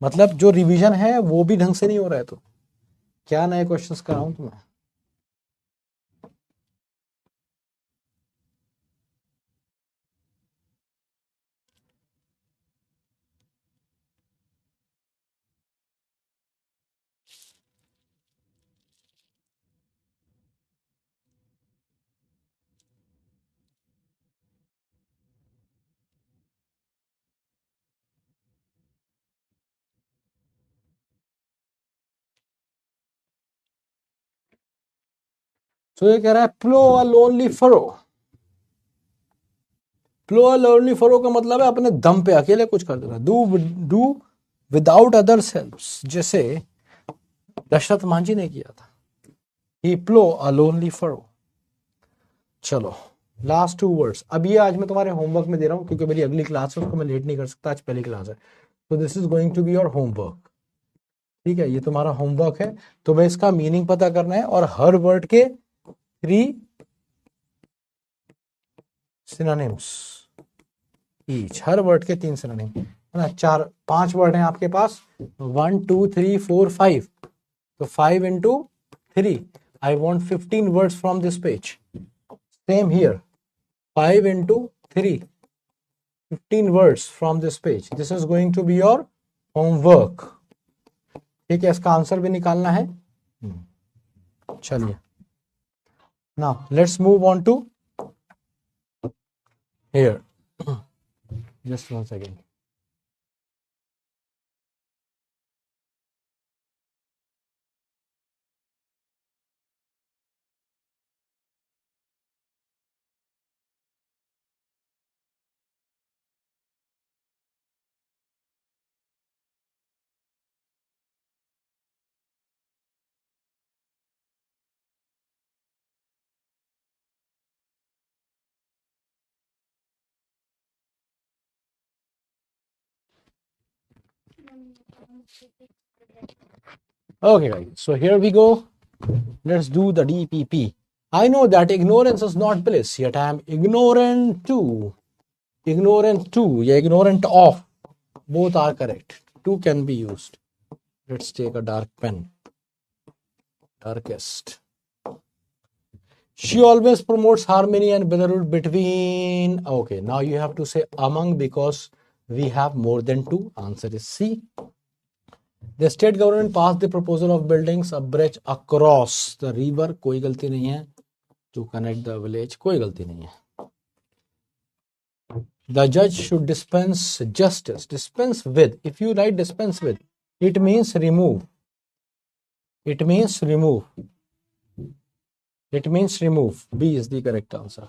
मतलब जो रिवीजन है वो भी ढंग से नहीं हो रहा है। तो क्या नए क्वेश्चंस कराऊं तुम्हें? तो ये कह रहा है plough a lonely furrow. Plough a lonely furrow का मतलब है अपने दम पे अकेले कुछ कर देना। डू विदाउट अदर्स हेल्प, जैसे दशरथ मांझी ने किया था। ही प्लो अ लोनली फरो। चलो लास्ट 2 वर्ड्स। अब ये आज मैं तुम्हारे होमवर्क में दे रहा हूं क्योंकि मेरी अगली क्लास है, उसको मैं लेट नहीं कर सकता, आज पहली क्लास है। तो this is going to be your homework. ठीक है, ये तुम्हारा होमवर्क है। तुम्हें इसका मीनिंग पता करना है और हर वर्ड के 3 सिनोनिम्स ईच। हर वर्ड के 3 सिनोनिम है ना। 5 वर्ड हैं आपके पास, 1 2 3 4 5। तो 5 into 3, I want 15 words from this page. Same here, 5 into 3, 15 words from this page. This is going to be your homework. ठीक है, इसका आंसर भी निकालना है। चलिए, now let's move on to here. Just 1 second. Okay, guys. So here we go. Let's do the DPP. I know that ignorance is not bliss, yet I am ignorant too. Ignorant too, yeah, ignorant of. Both are correct. Two can be used. Let's take a dark pen. Darkest. She always promotes harmony and brotherhood between. Okay, now you have to say among because we have more than 2. Answer is C. The state government passed the proposal of building a bridge across the river. कोई गलती नहीं है. To connect the village. कोई गलती नहीं है. The judge should dispense justice. Dispense with. If you write dispense with, it means remove. It means remove. It means remove. B is the correct answer.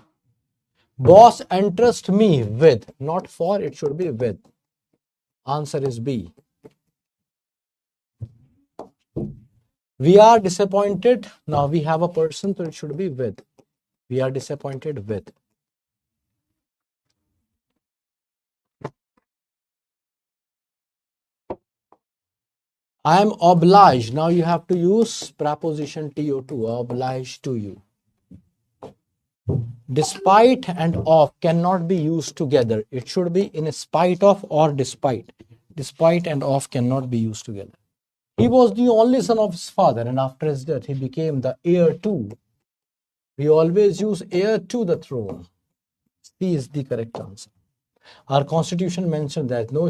Boss entrust me with. Not for, it should be with. Answer is B. We are disappointed. Now we have a person, so it should be with. We are disappointed with. I am obliged. Now you have to use preposition to, obliged to you. Despite and of cannot be used together. It should be in spite of or despite. Despite and of cannot be used together. He was the only son of his father, and after his death, he became the heir to. We always use heir to the throne. C is the correct answer. Our constitution mentioned that no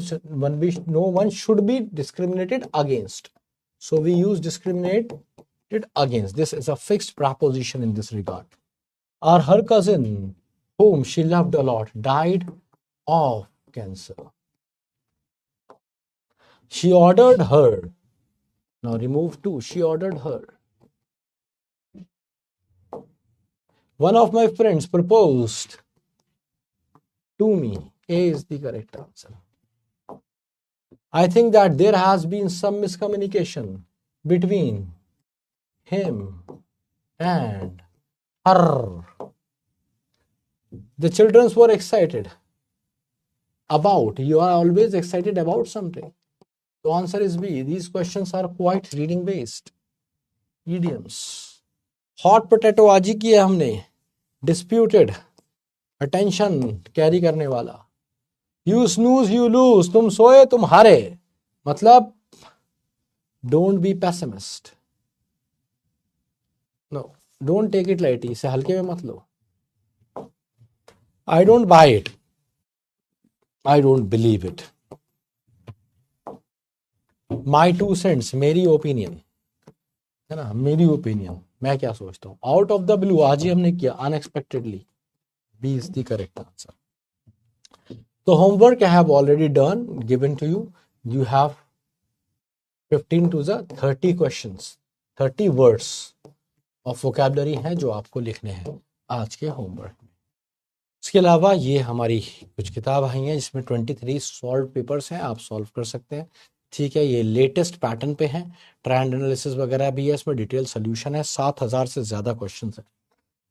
one should be discriminated against. So we use discriminated against. This is a fixed proposition in this regard. Her cousin, whom she loved a lot, died of cancer. She ordered her. Now remove to. She ordered her. One of my friends proposed to me. A is the correct answer. I think that there has been some miscommunication between him and her. The children were excited about. You are always excited about something. The answer is B. These questions are quite reading based. Idioms. Hot potato आज ही किया हमने. Disputed. Attention carry करने वाला. You snooze, you lose. तुम सोए, तुम हारे. मतलब don't be pessimist, no, don't take it lightly, इसे हल्के में मत लो। I don't buy it, I don't believe it, my two cents, मेरी ओपिनियन है ना, मेरी ओपिनियन, मैं क्या सोचता हूँ। आउट ऑफ द ब्लू आज ही हमने किया, unexpectedly, B is the correct answer. तो homework I have already done, given to you, you have 15 to the 30 questions, 30 words of vocabulary हैं जो आपको लिखने हैं आज के होमवर्क में। इसके अलावा ये हमारी कुछ किताब आई हैं जिसमें 23 सॉल्व पेपर्स हैं, आप सॉल्व कर सकते हैं। ठीक है, ये लेटेस्ट पैटर्न पे हैं, ट्रेंड एनालिसिस वगैरह भी है, इसमें डिटेल सोल्यूशन है, 7000 से ज़्यादा क्वेश्चन है।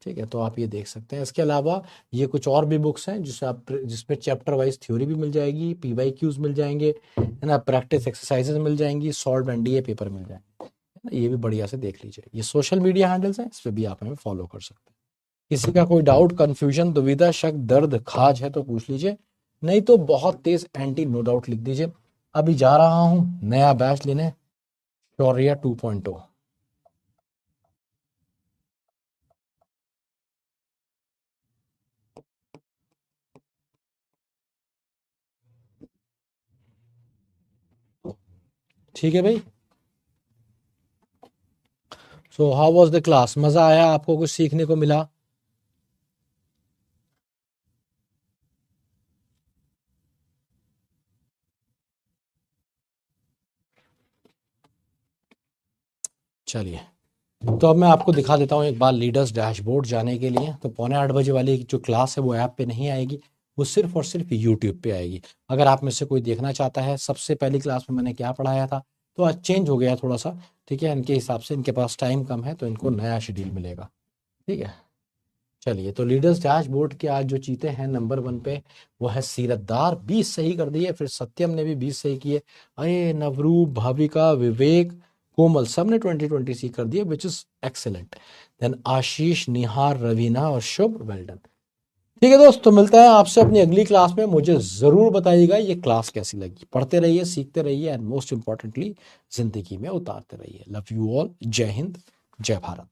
ठीक है, तो आप ये देख सकते हैं। इसके अलावा ये कुछ और भी बुक्स हैं जिसमें चैप्टर वाइज थ्योरी भी मिल जाएगी, PYQs मिल जाएंगे, है ना, प्रैक्टिस एक्सरसाइजेज मिल जाएंगी, सॉल्व एंड DA पेपर मिल जाएंगे, है ना, ये भी बढ़िया से देख लीजिए। ये सोशल मीडिया हैंडल्स हैं, इस पर भी आप हमें फॉलो कर सकते हैं। किसी का कोई डाउट, कंफ्यूजन, दुविधा, शक, दर्द, खाज है तो पूछ लीजिए, नहीं तो बहुत तेज एंटी नो डाउट लिख दीजिए। अभी जा रहा हूँ नया बैच लेने, शौर्य 2.0। ठीक है भाई। So how was the class, मजा आया आपको, कुछ सीखने को मिला? चलिए, तो अब मैं आपको दिखा देता हूँ एक बार लीडर्स डैशबोर्ड जाने के लिए। तो 7:45 वाली जो क्लास है वो ऐप पे नहीं आएगी, वो सिर्फ और सिर्फ यूट्यूब पे आएगी। अगर आप में से कोई देखना चाहता है सबसे पहली क्लास में मैंने क्या पढ़ाया था, तो आज चेंज हो गया थोड़ा सा, ठीक है, इनके हिसाब से इनके पास टाइम कम है तो इनको नया शेड्यूल मिलेगा। ठीक है, चलिए, तो लीडर्स डैशबोर्ड के आज जो चीते हैं नंबर 1 पे वो है सीरतदार, 20 सही कर दिए, फिर सत्यम ने भी 20 सही किए, अरे नवरूप, भाविका, विवेक, कोमल, सब ने 20-20 सी कर दिए, विच इज एक्सेलेंट। देन आशीष, निहार, रवीना और शुभ, वेल डन। ठीक है दोस्त, तो मिलता है आपसे अपनी अगली क्लास में। मुझे जरूर बताइएगा ये क्लास कैसी लगी। पढ़ते रहिए, सीखते रहिए एंड मोस्ट इंपॉर्टेंटली जिंदगी में उतारते रहिए। लव यू ऑल, जय हिंद, जय भारत।